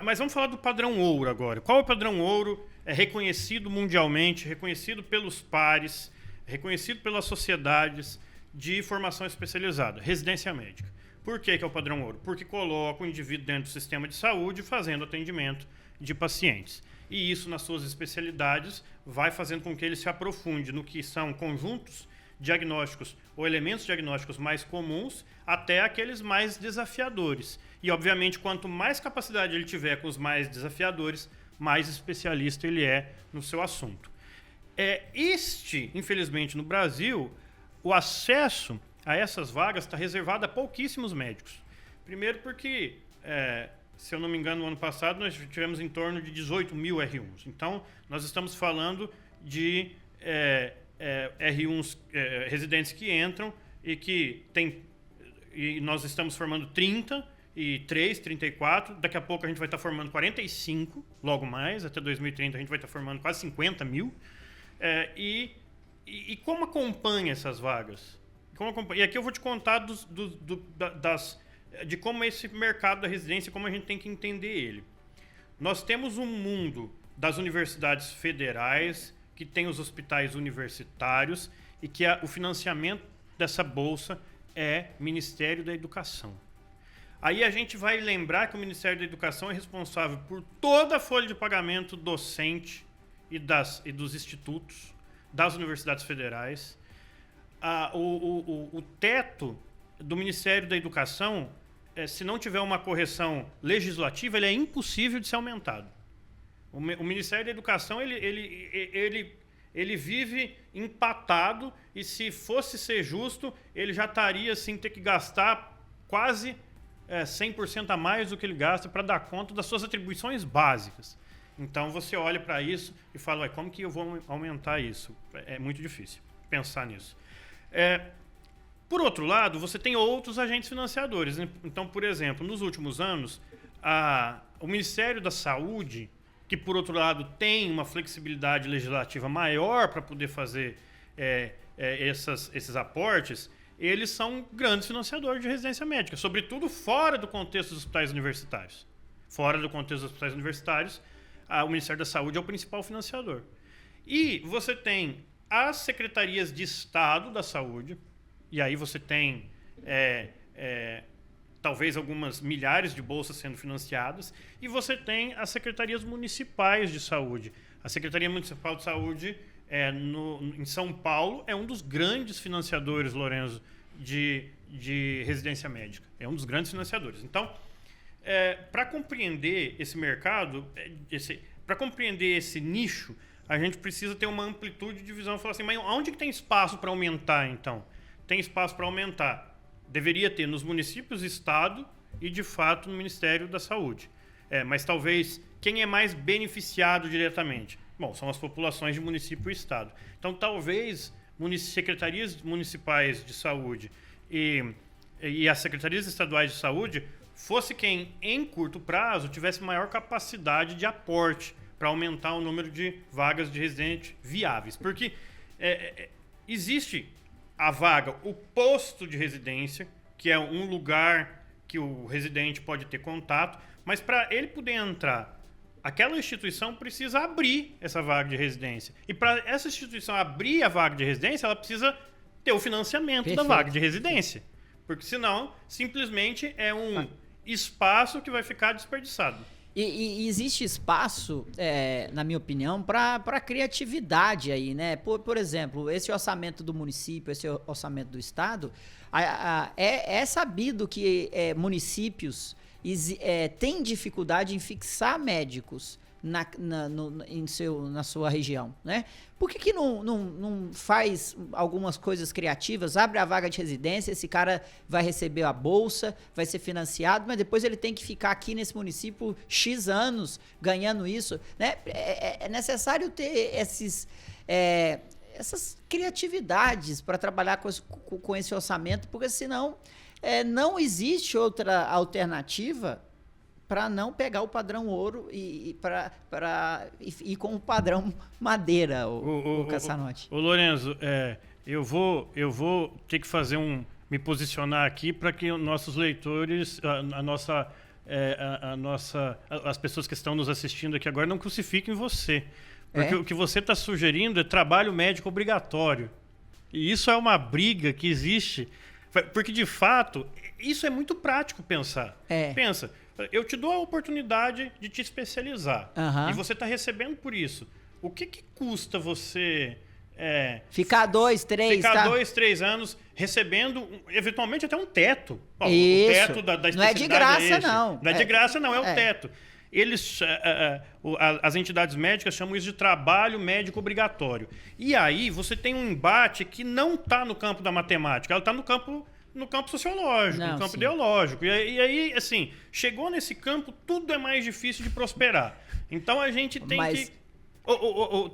Mas vamos falar do padrão ouro agora. Qual é o padrão ouro? É reconhecido mundialmente, reconhecido pelos pares, reconhecido pelas sociedades de formação especializada, residência médica. Por que é o padrão ouro? Porque coloca o indivíduo dentro do sistema de saúde fazendo atendimento de pacientes. E isso, nas suas especialidades, vai fazendo com que ele se aprofunde no que são conjuntos diagnósticos ou elementos diagnósticos mais comuns até aqueles mais desafiadores. E, obviamente, quanto mais capacidade ele tiver com os mais desafiadores, mais especialista ele é no seu assunto. Infelizmente, no Brasil, o acesso a essas vagas está reservado a pouquíssimos médicos. Primeiro porque, se eu não me engano, no ano passado nós tivemos em torno de 18 mil R1s. Então, nós estamos falando de R1s residentes que entram e nós estamos formando 33, 34. Daqui a pouco a gente vai estar formando 45, logo mais. Até 2030 a gente vai estar formando quase 50 mil. E como acompanha essas vagas? E aqui eu vou te contar de como esse mercado da residência, como a gente tem que entender ele. Nós temos um mundo das universidades federais, que tem os hospitais universitários e que o financiamento dessa bolsa é Ministério da Educação. Aí a gente vai lembrar que o Ministério da Educação é responsável por toda a folha de pagamento docente e dos institutos, das universidades federais. O teto do Ministério da Educação, se não tiver uma correção legislativa, ele é impossível de ser aumentado. O Ministério da Educação ele vive empatado e, se fosse ser justo, ele já estaria assim, ter que gastar quase 100% a mais do que ele gasta para dar conta das suas atribuições básicas. Então você olha para isso e fala, como que eu vou aumentar isso? É muito difícil pensar nisso. Por outro lado, você tem outros agentes financiadores. Então, por exemplo, nos últimos anos, o Ministério da Saúde, que, por outro lado, tem uma flexibilidade legislativa maior para poder fazer esses aportes, eles são grandes financiadores de residência médica, sobretudo fora do contexto dos hospitais universitários. Fora do contexto dos hospitais universitários, o Ministério da Saúde é o principal financiador. E você tem as secretarias de Estado da Saúde, e aí você tem talvez algumas milhares de bolsas sendo financiadas, e você tem as secretarias municipais de saúde. A Secretaria Municipal de Saúde em São Paulo é um dos grandes financiadores, Lorenzo, de residência médica. É um dos grandes financiadores. Então, para compreender esse mercado, para compreender esse nicho, a gente precisa ter uma amplitude de visão e falar assim, mas onde que tem espaço para aumentar, então? Tem espaço para aumentar. Deveria ter nos municípios, estado e, de fato, no Ministério da Saúde. Mas talvez quem é mais beneficiado diretamente? Bom, são as populações de município e estado. Então, talvez secretarias municipais de saúde e as secretarias estaduais de saúde fosse quem, em curto prazo, tivesse maior capacidade de aporte para aumentar o número de vagas de residente viáveis. Porque existe a vaga, o posto de residência, que é um lugar que o residente pode ter contato, mas para ele poder entrar, aquela instituição precisa abrir essa vaga de residência. E para essa instituição abrir a vaga de residência, ela precisa ter o financiamento da vaga de residência. Porque senão, simplesmente é um espaço que vai ficar desperdiçado. E existe espaço, na minha opinião, para criatividade aí, né? Por exemplo, esse orçamento do município, esse orçamento do estado, é sabido que municípios têm dificuldade em fixar médicos na sua região, né? Por que não faz algumas coisas criativas, abre a vaga de residência, esse cara vai receber a bolsa, vai ser financiado, mas depois ele tem que ficar aqui nesse município X anos ganhando isso, né? É necessário ter essas criatividades para trabalhar com esse orçamento, porque senão não existe outra alternativa para não pegar o padrão ouro e ir com o padrão madeira, o Cassanotti. Ô Lorenzo, eu vou ter que me posicionar aqui para que os nossos leitores, as pessoas que estão nos assistindo aqui agora não crucifiquem você. Porque o que você está sugerindo é trabalho médico obrigatório. E isso é uma briga que existe, porque de fato, isso é muito prático pensar. Pensa. Eu te dou a oportunidade de te especializar. Aham. E você está recebendo por isso. O que custa você... Ficar 2, 3, Ficar tá? 2, 3 anos recebendo, eventualmente, até um teto. Ó, Isso. O teto da especialidade Não é de graça, esse. não. Não é de graça, não. É o É. teto. Eles, as entidades médicas chamam isso de trabalho médico obrigatório. E aí você tem um embate que não está no campo da matemática, ela está no campo sociológico, Não, no campo sim. ideológico. E aí, assim, chegou nesse campo, tudo é mais difícil de prosperar. Então a gente tem que...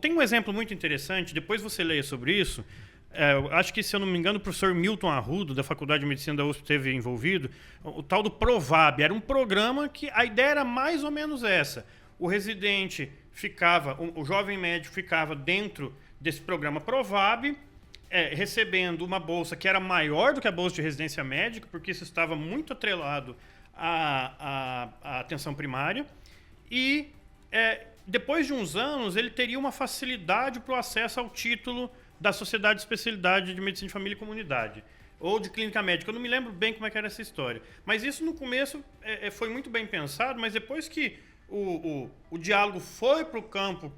Tem um exemplo muito interessante, depois você leia sobre isso. Eu acho que, se eu não me engano, o professor Milton Arrudo, da Faculdade de Medicina da USP, esteve envolvido. O tal do Provab. Era um programa que a ideia era mais ou menos essa. O residente ficava, o jovem médico ficava dentro desse programa Provab, recebendo uma bolsa que era maior do que a bolsa de residência médica, porque isso estava muito atrelado à atenção primária. E, depois de uns anos, ele teria uma facilidade para o acesso ao título da Sociedade de Especialidade de Medicina de Família e Comunidade, ou de Clínica Médica. Eu não me lembro bem como é que era essa história. Mas isso, no começo, foi muito bem pensado, mas depois que o diálogo foi para o campo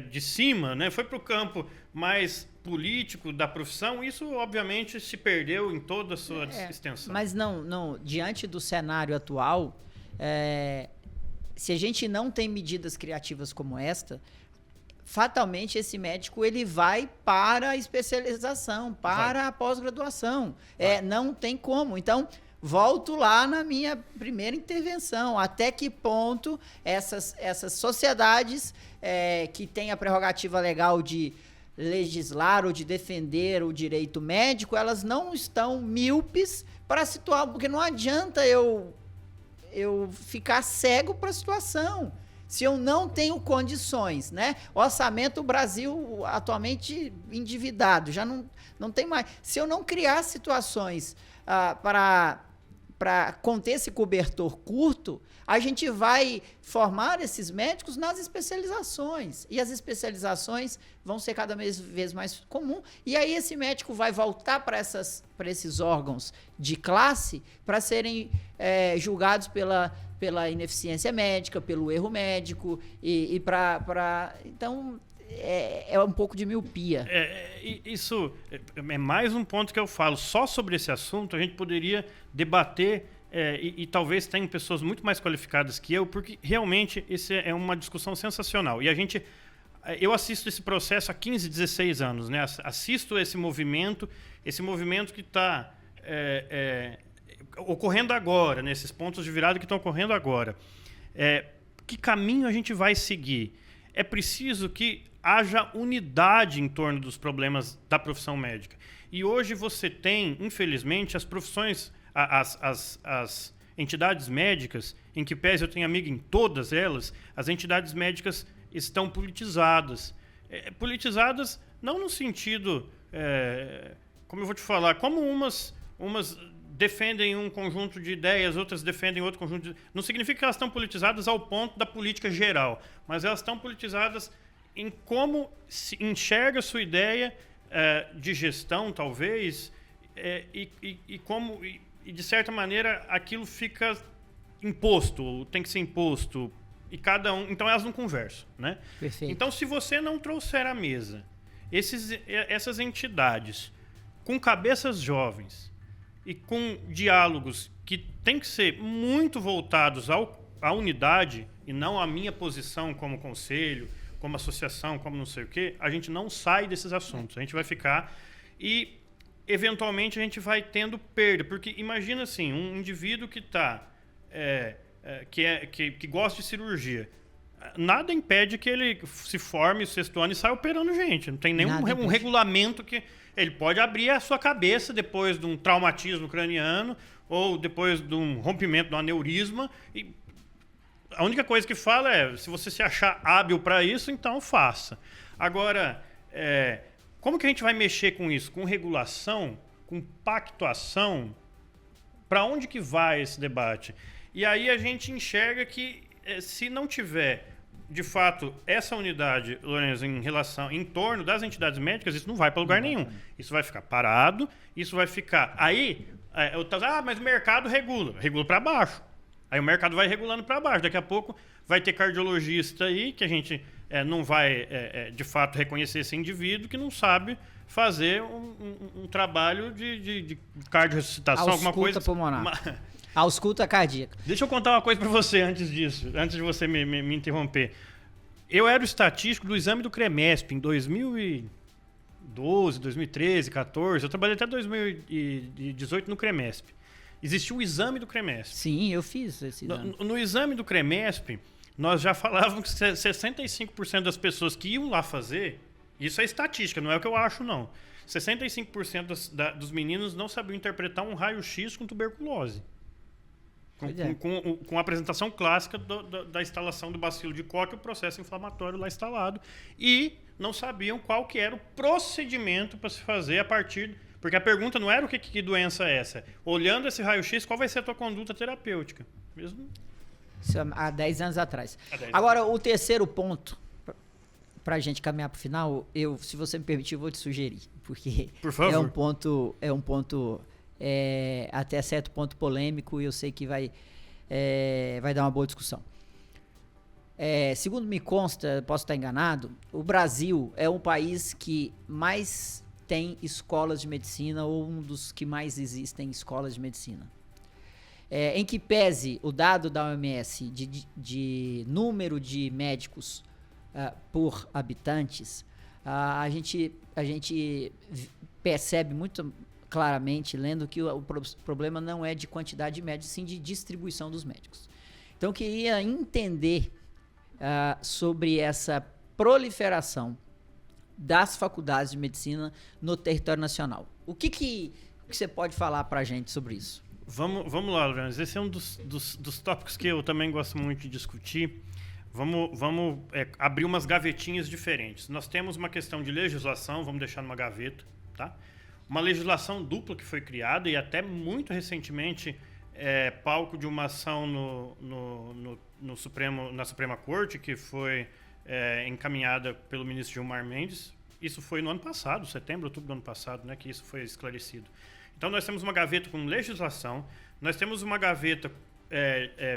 de cima, né, foi para o campo mais político da profissão, isso, obviamente, se perdeu em toda a sua extensão. Mas não, diante do cenário atual, se a gente não tem medidas criativas como esta, fatalmente esse médico ele vai para a especialização, para a pós-graduação. Não tem como. Então, volto lá na minha primeira intervenção. Até que ponto essas sociedades que têm a prerrogativa legal de legislar ou de defender o direito médico, elas não estão míopes para situar, porque não adianta eu ficar cego para a situação. Se eu não tenho condições, né? Orçamento do Brasil atualmente endividado, já não tem mais. Se eu não criar situações para conter esse cobertor curto, a gente vai formar esses médicos nas especializações. E as especializações vão ser cada vez mais comum. E aí esse médico vai voltar para esses órgãos de classe para serem julgados pela ineficiência médica, pelo erro médico então é um pouco de miopia. Isso é mais um ponto que eu falo. Só sobre esse assunto a gente poderia debater e talvez tenham pessoas muito mais qualificadas que eu, porque realmente esse é uma discussão sensacional. E eu assisto esse processo há 15, 16 anos, né? Assisto esse movimento que está ocorrendo agora, nesses pontos de virada que estão ocorrendo agora. Que caminho a gente vai seguir? É preciso que haja unidade em torno dos problemas da profissão médica. E hoje você tem, infelizmente, as profissões, as entidades médicas, em que pese eu tenho amigo em todas elas, as entidades médicas estão politizadas. Politizadas não no sentido, como eu vou te falar, como umas defendem um conjunto de ideias, outras defendem outro conjunto de... Não significa que elas estão politizadas ao ponto da política geral, mas elas estão politizadas em como se enxerga a sua ideia de gestão, talvez, e de certa maneira aquilo fica imposto, tem que ser imposto, e cada um... Então elas não conversam, né? Perfeito. Então, se você não trouxer à mesa essas entidades com cabeças jovens e com diálogos que têm que ser muito voltados à unidade e não à minha posição como conselho, como associação, como não sei o quê, a gente não sai desses assuntos. A gente vai ficar e, eventualmente, a gente vai tendo perda. Porque imagina assim, um indivíduo que que gosta de cirurgia. Nada impede que ele se forme o 6º ano e saia operando gente. Não tem nenhum regulamento que... Ele pode abrir a sua cabeça depois de um traumatismo craniano ou depois de um rompimento, de um aneurisma. E a única coisa que fala é, se você se achar hábil para isso, então faça. Agora, como que a gente vai mexer com isso? Com regulação? Com pactuação? Para onde que vai esse debate? E aí a gente enxerga que se não tiver... De fato, essa unidade, Lourenço, em torno das entidades médicas, isso não vai para lugar nenhum. Isso vai ficar parado, isso vai ficar... Aí, mas o mercado regula para baixo. Aí o mercado vai regulando para baixo. Daqui a pouco vai ter cardiologista aí, que a gente não vai, de fato, reconhecer esse indivíduo, que não sabe fazer um trabalho de cardiorressuscitação, alguma coisa. Ausculta pulmonar. Ausculta cardíaca. Deixa eu contar uma coisa para você antes disso, antes de você me interromper. Eu era o estatístico do exame do CREMESP em 2012, 2013, 2014. Eu trabalhei até 2018 no CREMESP. Existia o exame do CREMESP. Sim, eu fiz esse exame. No exame do CREMESP, nós já falávamos que 65% das pessoas que iam lá fazer, isso é estatística, não é o que eu acho, não. 65% dos meninos não sabiam interpretar um raio-x com tuberculose. Com a apresentação clássica da instalação do bacilo de Koch, o processo inflamatório lá instalado, e não sabiam qual que era o procedimento para se fazer a partir... Porque a pergunta não era que doença é essa. Olhando esse raio-x, qual vai ser a tua conduta terapêutica? Mesmo... Isso há 10 anos atrás. Agora, o terceiro ponto, para a gente caminhar para o final, se você me permitir, eu vou te sugerir. Porque por favor. É um ponto até certo ponto polêmico, e eu sei que vai dar uma boa discussão. Segundo me consta, posso estar enganado, o Brasil é um país que mais tem escolas de medicina, ou um dos que mais existem escolas de medicina. Em que pese o dado da OMS de número de médicos por habitantes, a gente percebe muito claramente, lendo, que o problema não é de quantidade de médicos, sim de distribuição dos médicos. Então, eu queria entender sobre essa proliferação das faculdades de medicina no território nacional. O que você pode falar para a gente sobre isso? Vamos lá, Lourenço. Esse é um dos tópicos que eu também gosto muito de discutir. Vamos abrir umas gavetinhas diferentes. Nós temos uma questão de legislação, vamos deixar numa gaveta, tá? Uma legislação dupla que foi criada e até muito recentemente palco de uma ação no Supremo, na Suprema Corte, que foi encaminhada pelo ministro Gilmar Mendes. Isso foi no ano passado, setembro, outubro do ano passado, né, que isso foi esclarecido. Então, nós temos uma gaveta com legislação, nós temos uma gaveta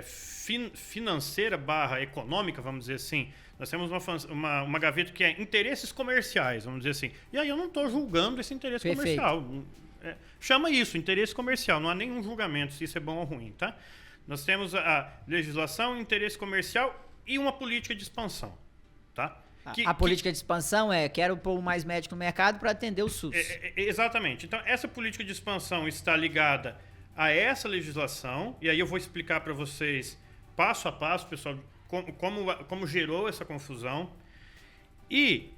financeira / econômica, vamos dizer assim. Nós temos uma gaveta que é interesses comerciais, vamos dizer assim. E aí eu não estou julgando esse interesse Perfeito. comercial. Chama isso, interesse comercial, não há nenhum julgamento se isso é bom ou ruim, tá? Nós temos a legislação, interesse comercial e uma política de expansão, tá? A política de expansão quero pôr mais médico no mercado para atender o SUS. Exatamente. Então, essa política de expansão está ligada a essa legislação, e aí eu vou explicar para vocês, passo a passo, pessoal, como gerou essa confusão. E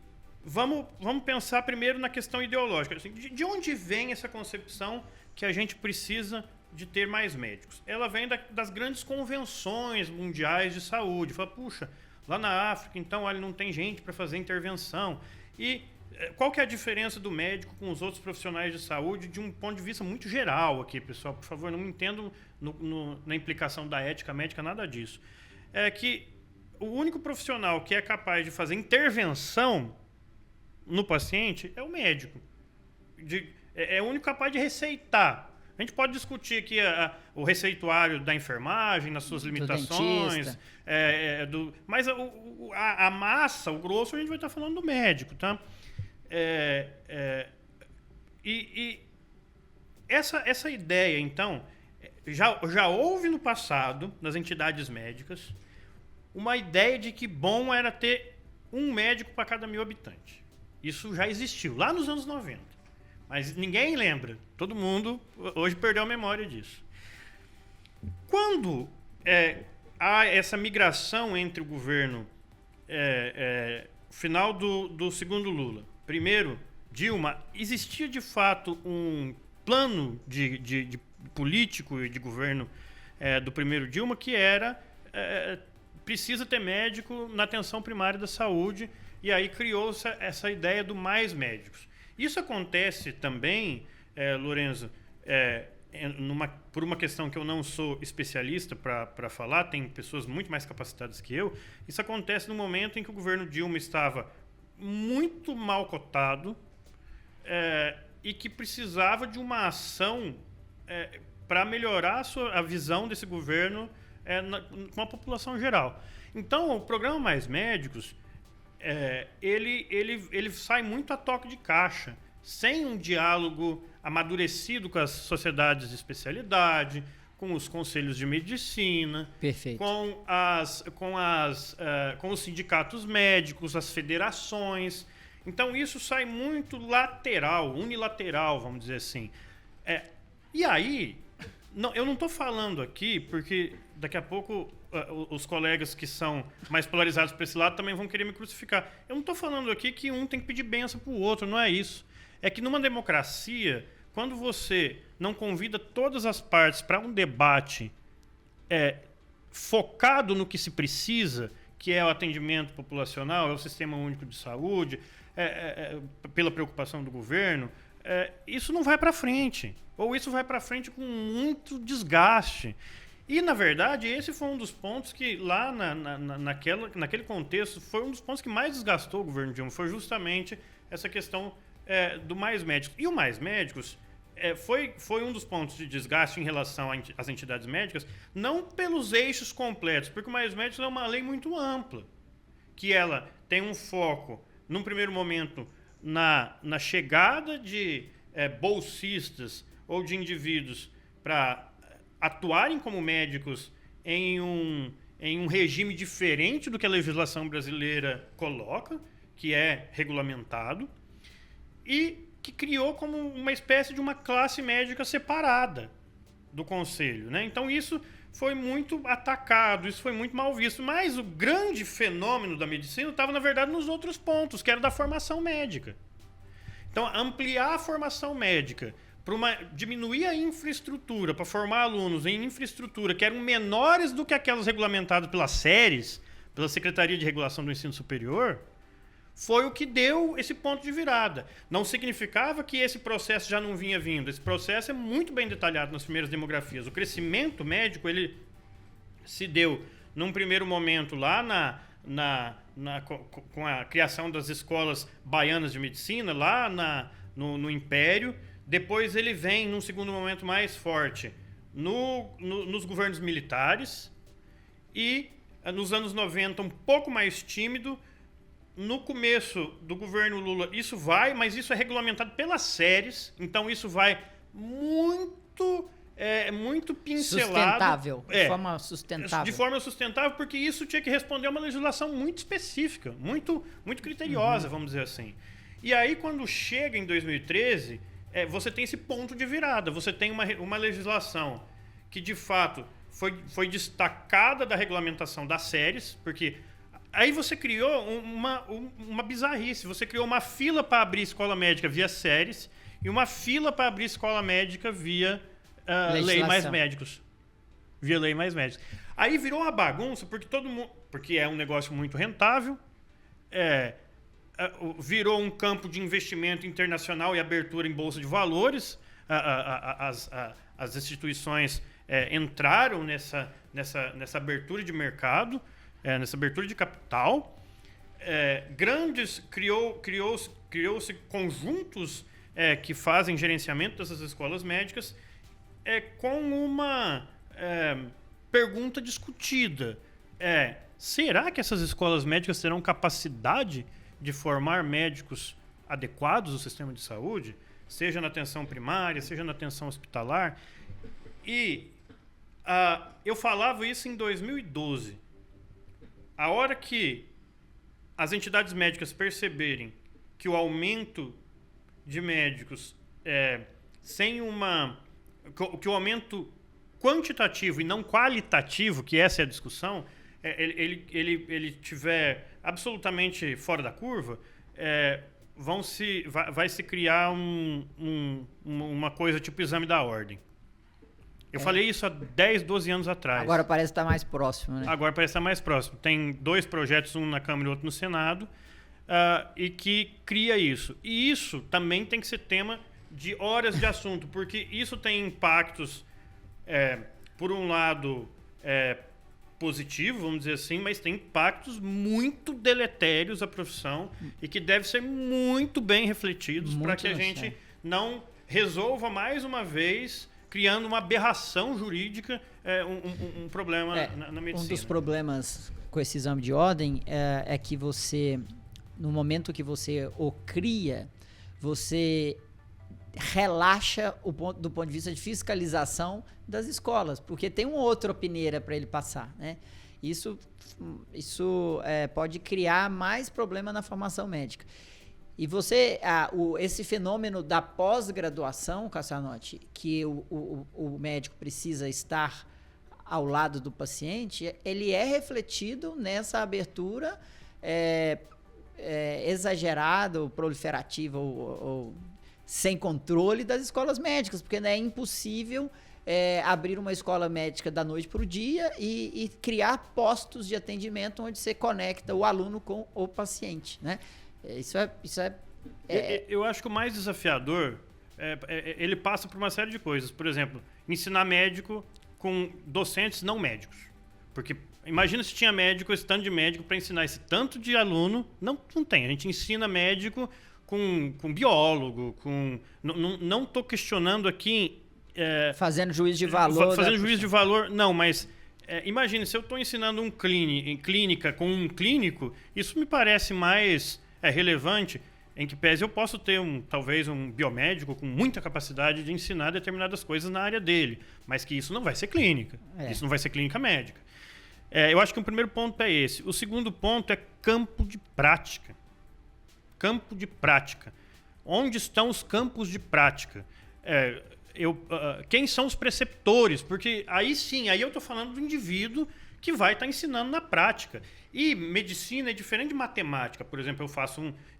vamos pensar primeiro na questão ideológica. Assim, de onde vem essa concepção que a gente precisa de ter mais médicos? Ela vem das grandes convenções mundiais de saúde. Fala, puxa, lá na África, então, olha, não tem gente para fazer intervenção. E qual que é a diferença do médico com os outros profissionais de saúde de um ponto de vista muito geral aqui, pessoal? Por favor, não me entendam na implicação da ética médica, nada disso. É que o único profissional que é capaz de fazer intervenção no paciente é o médico. É o único capaz de receitar. A gente pode discutir aqui o receituário da enfermagem, nas suas limitações, mas a massa, o grosso, a gente vai estar falando do médico, tá? E essa ideia, então, já houve no passado, nas entidades médicas, uma ideia de que bom era ter um médico para cada 1.000 habitantes. Isso já existiu, lá nos anos 90. Mas ninguém lembra. Todo mundo hoje perdeu a memória disso. Quando há essa migração entre o governo final do segundo Lula, primeiro Dilma, existia de fato um plano de político e de governo do primeiro Dilma que era precisa ter médico na atenção primária da saúde, e aí criou-se essa ideia do mais médicos. Isso acontece também, Lourenço, por uma questão que eu não sou especialista para falar, tem pessoas muito mais capacitadas que eu. Isso acontece no momento em que o governo Dilma estava muito mal cotado e que precisava de uma ação para melhorar a visão desse governo com a população geral. Então, o programa Mais Médicos, ele sai muito a toque de caixa, sem um diálogo amadurecido com as sociedades de especialidade, com os conselhos de medicina, Perfeito. com os sindicatos médicos, as federações. Então, isso sai muito unilateral, vamos dizer assim. E aí, eu não estou falando aqui, porque daqui a pouco os colegas que são mais polarizados para esse lado também vão querer me crucificar. Eu não estou falando aqui que um tem que pedir bênção para o outro, não é isso. É que numa democracia, quando você não convida todas as partes para um debate focado no que se precisa, que é o atendimento populacional, é o Sistema Único de Saúde, pela preocupação do governo, isso não vai para frente. Ou isso vai para frente com muito desgaste. E, na verdade, esse foi um dos pontos que, lá naquele contexto, foi um dos pontos que mais desgastou o governo Dilma, foi justamente essa questão do Mais Médicos. E o Mais Médicos foi um dos pontos de desgaste em relação às entidades médicas, não pelos eixos completos, porque o Mais Médicos é uma lei muito ampla, que ela tem um foco, num primeiro momento, na chegada de bolsistas ou de indivíduos para atuarem como médicos em um regime diferente do que a legislação brasileira coloca, que é regulamentado, e que criou como uma espécie de uma classe médica separada do Conselho, né? Então isso foi muito atacado, isso foi muito mal visto. Mas o grande fenômeno da medicina estava, na verdade, nos outros pontos, que era da formação médica. Então, ampliar a formação médica, diminuir a infraestrutura para formar alunos em infraestrutura que eram menores do que aquelas regulamentadas pelas SERES, pela Secretaria de Regulação do Ensino Superior, foi o que deu esse ponto de virada. Não significava que esse processo já não vinha vindo. Esse processo é muito bem detalhado nas primeiras demografias. O crescimento médico ele se deu, num primeiro momento, lá com a criação das escolas baianas de medicina, lá no Império. Depois ele vem, num segundo momento mais forte, nos governos militares. E, nos anos 90, um pouco mais tímido. No começo do governo Lula, mas isso é regulamentado pelas SERES, então isso vai muito pincelado. Sustentável, de forma sustentável. De forma sustentável, porque isso tinha que responder a uma legislação muito específica, muito criteriosa, vamos dizer assim. E aí, quando chega em 2013, você tem esse ponto de virada, você tem uma legislação que, de fato, foi destacada da regulamentação das SERES, porque... Aí você criou uma bizarrice. Você criou uma fila para abrir escola médica via SERES e uma fila para abrir escola médica via Lei Mais Médicos. Via Lei Mais Médicos. Aí virou uma bagunça, porque é um negócio muito rentável, virou um campo de investimento internacional e abertura em bolsa de valores. As instituições entraram nessa abertura de mercado, nessa abertura de capital. Criou-se conjuntos que fazem gerenciamento dessas escolas médicas com uma pergunta discutida. Será que essas escolas médicas terão capacidade de formar médicos adequados ao sistema de saúde, seja na atenção primária, seja na atenção hospitalar? E eu falava isso em 2012. A hora que as entidades médicas perceberem que o aumento de médicos que o aumento quantitativo e não qualitativo, que essa é a discussão, ele tiver absolutamente fora da curva, vai se criar uma coisa tipo exame da ordem. Eu falei isso há 10, 12 anos atrás. Agora parece estar mais próximo, né? Agora parece estar mais próximo. Tem 2 projetos, um na Câmara e outro no Senado, e que cria isso. E isso também tem que ser tema de horas de assunto, porque isso tem impactos, por um lado, positivo, vamos dizer assim, mas tem impactos muito deletérios à profissão e que devem ser muito bem refletidos para que a gente não resolva mais uma vez criando uma aberração jurídica, um problema na medicina. Um dos problemas com esse exame de ordem é que você, no momento que você o cria, você relaxa do ponto de vista de fiscalização das escolas, porque tem uma outra peneira para ele passar, né? Isso pode criar mais problema na formação médica. E esse fenômeno da pós-graduação, Cassanotti, que o médico precisa estar ao lado do paciente, ele é refletido nessa abertura exagerada, ou proliferativa, ou sem controle das escolas médicas, porque é impossível abrir uma escola médica da noite para o dia e criar postos de atendimento onde você conecta o aluno com o paciente, né? Eu acho que o mais desafiador, ele passa por uma série de coisas. Por exemplo, ensinar médico com docentes não médicos. Porque imagina se tinha médico, esse tanto de médico para ensinar esse tanto de aluno. Não tem. A gente ensina médico com biólogo, não estou questionando aqui... fazendo juízo de valor. Fazendo juízo de valor, não, mas... imagine, se eu estou ensinando em clínica com um clínico, isso me parece mais relevante, em que pese eu posso ter talvez um biomédico com muita capacidade de ensinar determinadas coisas na área dele, mas que isso não vai ser clínica, isso não vai ser clínica médica. Eu acho que o primeiro ponto é esse. O segundo ponto é campo de prática. Campo de prática. Onde estão os campos de prática? Quem são os preceptores? Porque aí sim, aí eu estou falando do indivíduo que vai estar ensinando na prática. E medicina é diferente de matemática. Por exemplo,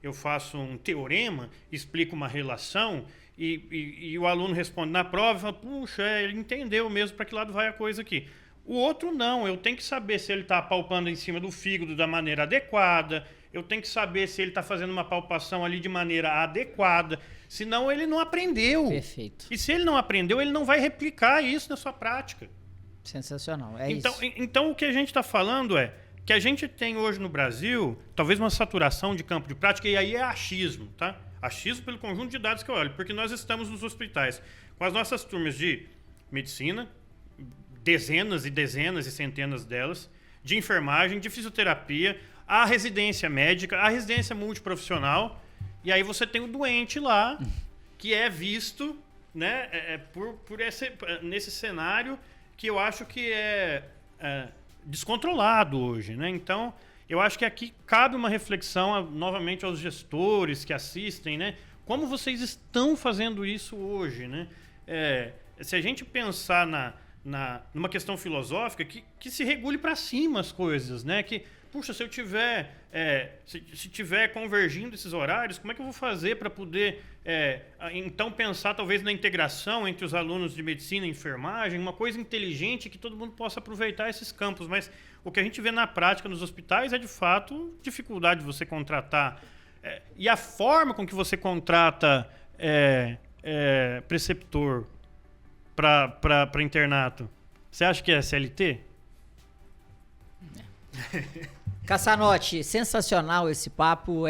eu faço um teorema, explico uma relação e o aluno responde na prova e fala, puxa, ele entendeu mesmo para que lado vai a coisa aqui. O outro não, eu tenho que saber se ele está palpando em cima do fígado da maneira adequada, eu tenho que saber se ele está fazendo uma palpação ali de maneira adequada, senão ele não aprendeu. Perfeito. E se ele não aprendeu, ele não vai replicar isso na sua prática. Sensacional, isso. Isso. Então, o que a gente está falando é que a gente tem hoje no Brasil, talvez uma saturação de campo de prática, e aí é achismo, tá? Achismo pelo conjunto de dados que eu olho, porque nós estamos nos hospitais com as nossas turmas de medicina, dezenas e dezenas e centenas delas, de enfermagem, de fisioterapia, a residência médica, a residência multiprofissional, e aí você tem o doente lá, que é visto, né, nesse cenário que eu acho que é descontrolado hoje, né? Então, eu acho que aqui cabe uma reflexão novamente aos gestores que assistem, né? Como vocês estão fazendo isso hoje, né? Se a gente pensar numa questão filosófica, que se regule para cima as coisas, né? Que, puxa, se eu tiver se tiver convergindo esses horários, como é que eu vou fazer para poder então pensar talvez na integração entre os alunos de medicina e enfermagem, uma coisa inteligente que todo mundo possa aproveitar esses campos, mas o que a gente vê na prática nos hospitais é de fato dificuldade de você contratar e a forma com que você contrata preceptor para internato. Você acha que é CLT? Cassanotti, sensacional esse papo.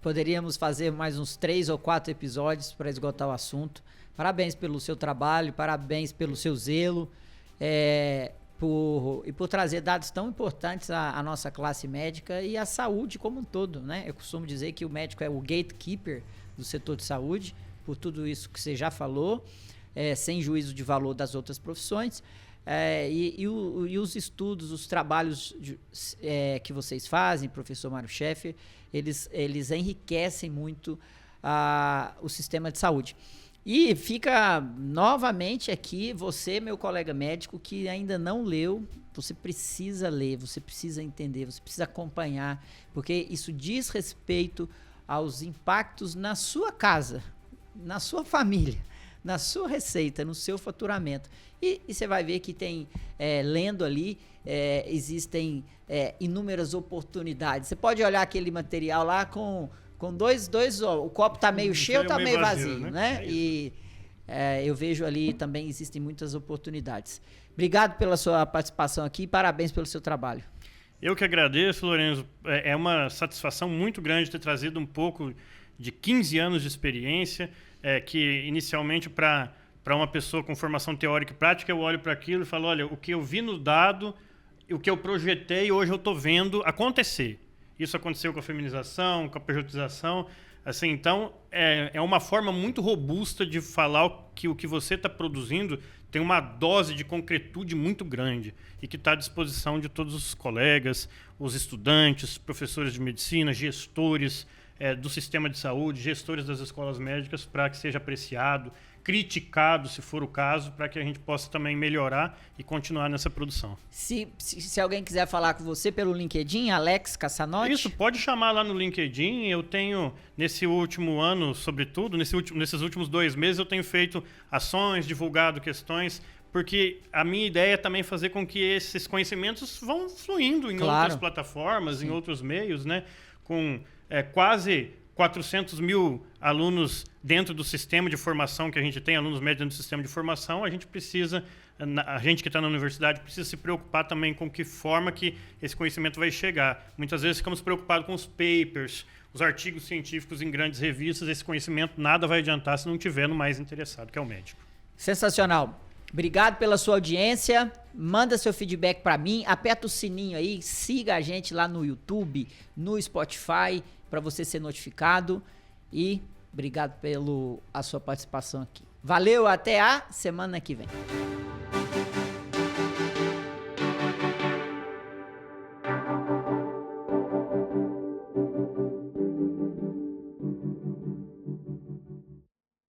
Poderíamos fazer mais uns 3 ou 4 episódios para esgotar o assunto. Parabéns pelo seu trabalho, parabéns pelo seu zelo por trazer dados tão importantes à nossa classe médica e à saúde como um todo, né? Eu costumo dizer que o médico é o gatekeeper do setor de saúde, por tudo isso que você já falou, sem juízo de valor das outras profissões. E os estudos, os trabalhos que vocês fazem, professor Mário Schaeffer, eles enriquecem muito o sistema de saúde. E fica novamente aqui, você, meu colega médico, que ainda não leu, você precisa ler, você precisa entender, você precisa acompanhar, porque isso diz respeito aos impactos na sua casa, na sua família, na sua receita, no seu faturamento. E você vai ver que tem, lendo ali, existem inúmeras oportunidades. Você pode olhar aquele material lá com dois o copo está meio cheio ou está meio vazio, né? E eu vejo ali também existem muitas oportunidades. Obrigado pela sua participação aqui e parabéns pelo seu trabalho. Eu que agradeço, Lorenzo. É uma satisfação muito grande ter trazido um pouco de 15 anos de experiência, que inicialmente para para uma pessoa com formação teórica e prática, eu olho para aquilo e falo, olha, o que eu vi no dado, o que eu projetei, hoje eu estou vendo acontecer. Isso aconteceu com a feminização, com a pejotização. Assim, então, é uma forma muito robusta de falar que o que você está produzindo tem uma dose de concretude muito grande e que está à disposição de todos os colegas, os estudantes, professores de medicina, gestores do sistema de saúde, gestores das escolas médicas, para que seja apreciado, criticado, se for o caso, para que a gente possa também melhorar e continuar nessa produção. Se alguém quiser falar com você pelo LinkedIn, Alex Cassanotti? Isso, pode chamar lá no LinkedIn. Eu tenho, nesse último ano, sobretudo, nesses últimos 2 meses, eu tenho feito ações, divulgado questões, porque a minha ideia é também fazer com que esses conhecimentos vão fluindo em outras plataformas, Sim. em outros meios, né? Com quase 400 mil alunos dentro do sistema de formação que a gente tem, alunos médios dentro do sistema de formação, a gente que está na universidade precisa se preocupar também com que forma que esse conhecimento vai chegar. Muitas vezes ficamos preocupados com os papers, os artigos científicos em grandes revistas, esse conhecimento nada vai adiantar se não tiver no mais interessado, que é o médico. Sensacional. Obrigado pela sua audiência, manda seu feedback para mim, aperta o sininho aí, siga a gente lá no YouTube, no Spotify, para você ser notificado e obrigado pela sua participação aqui. Valeu, até a semana que vem.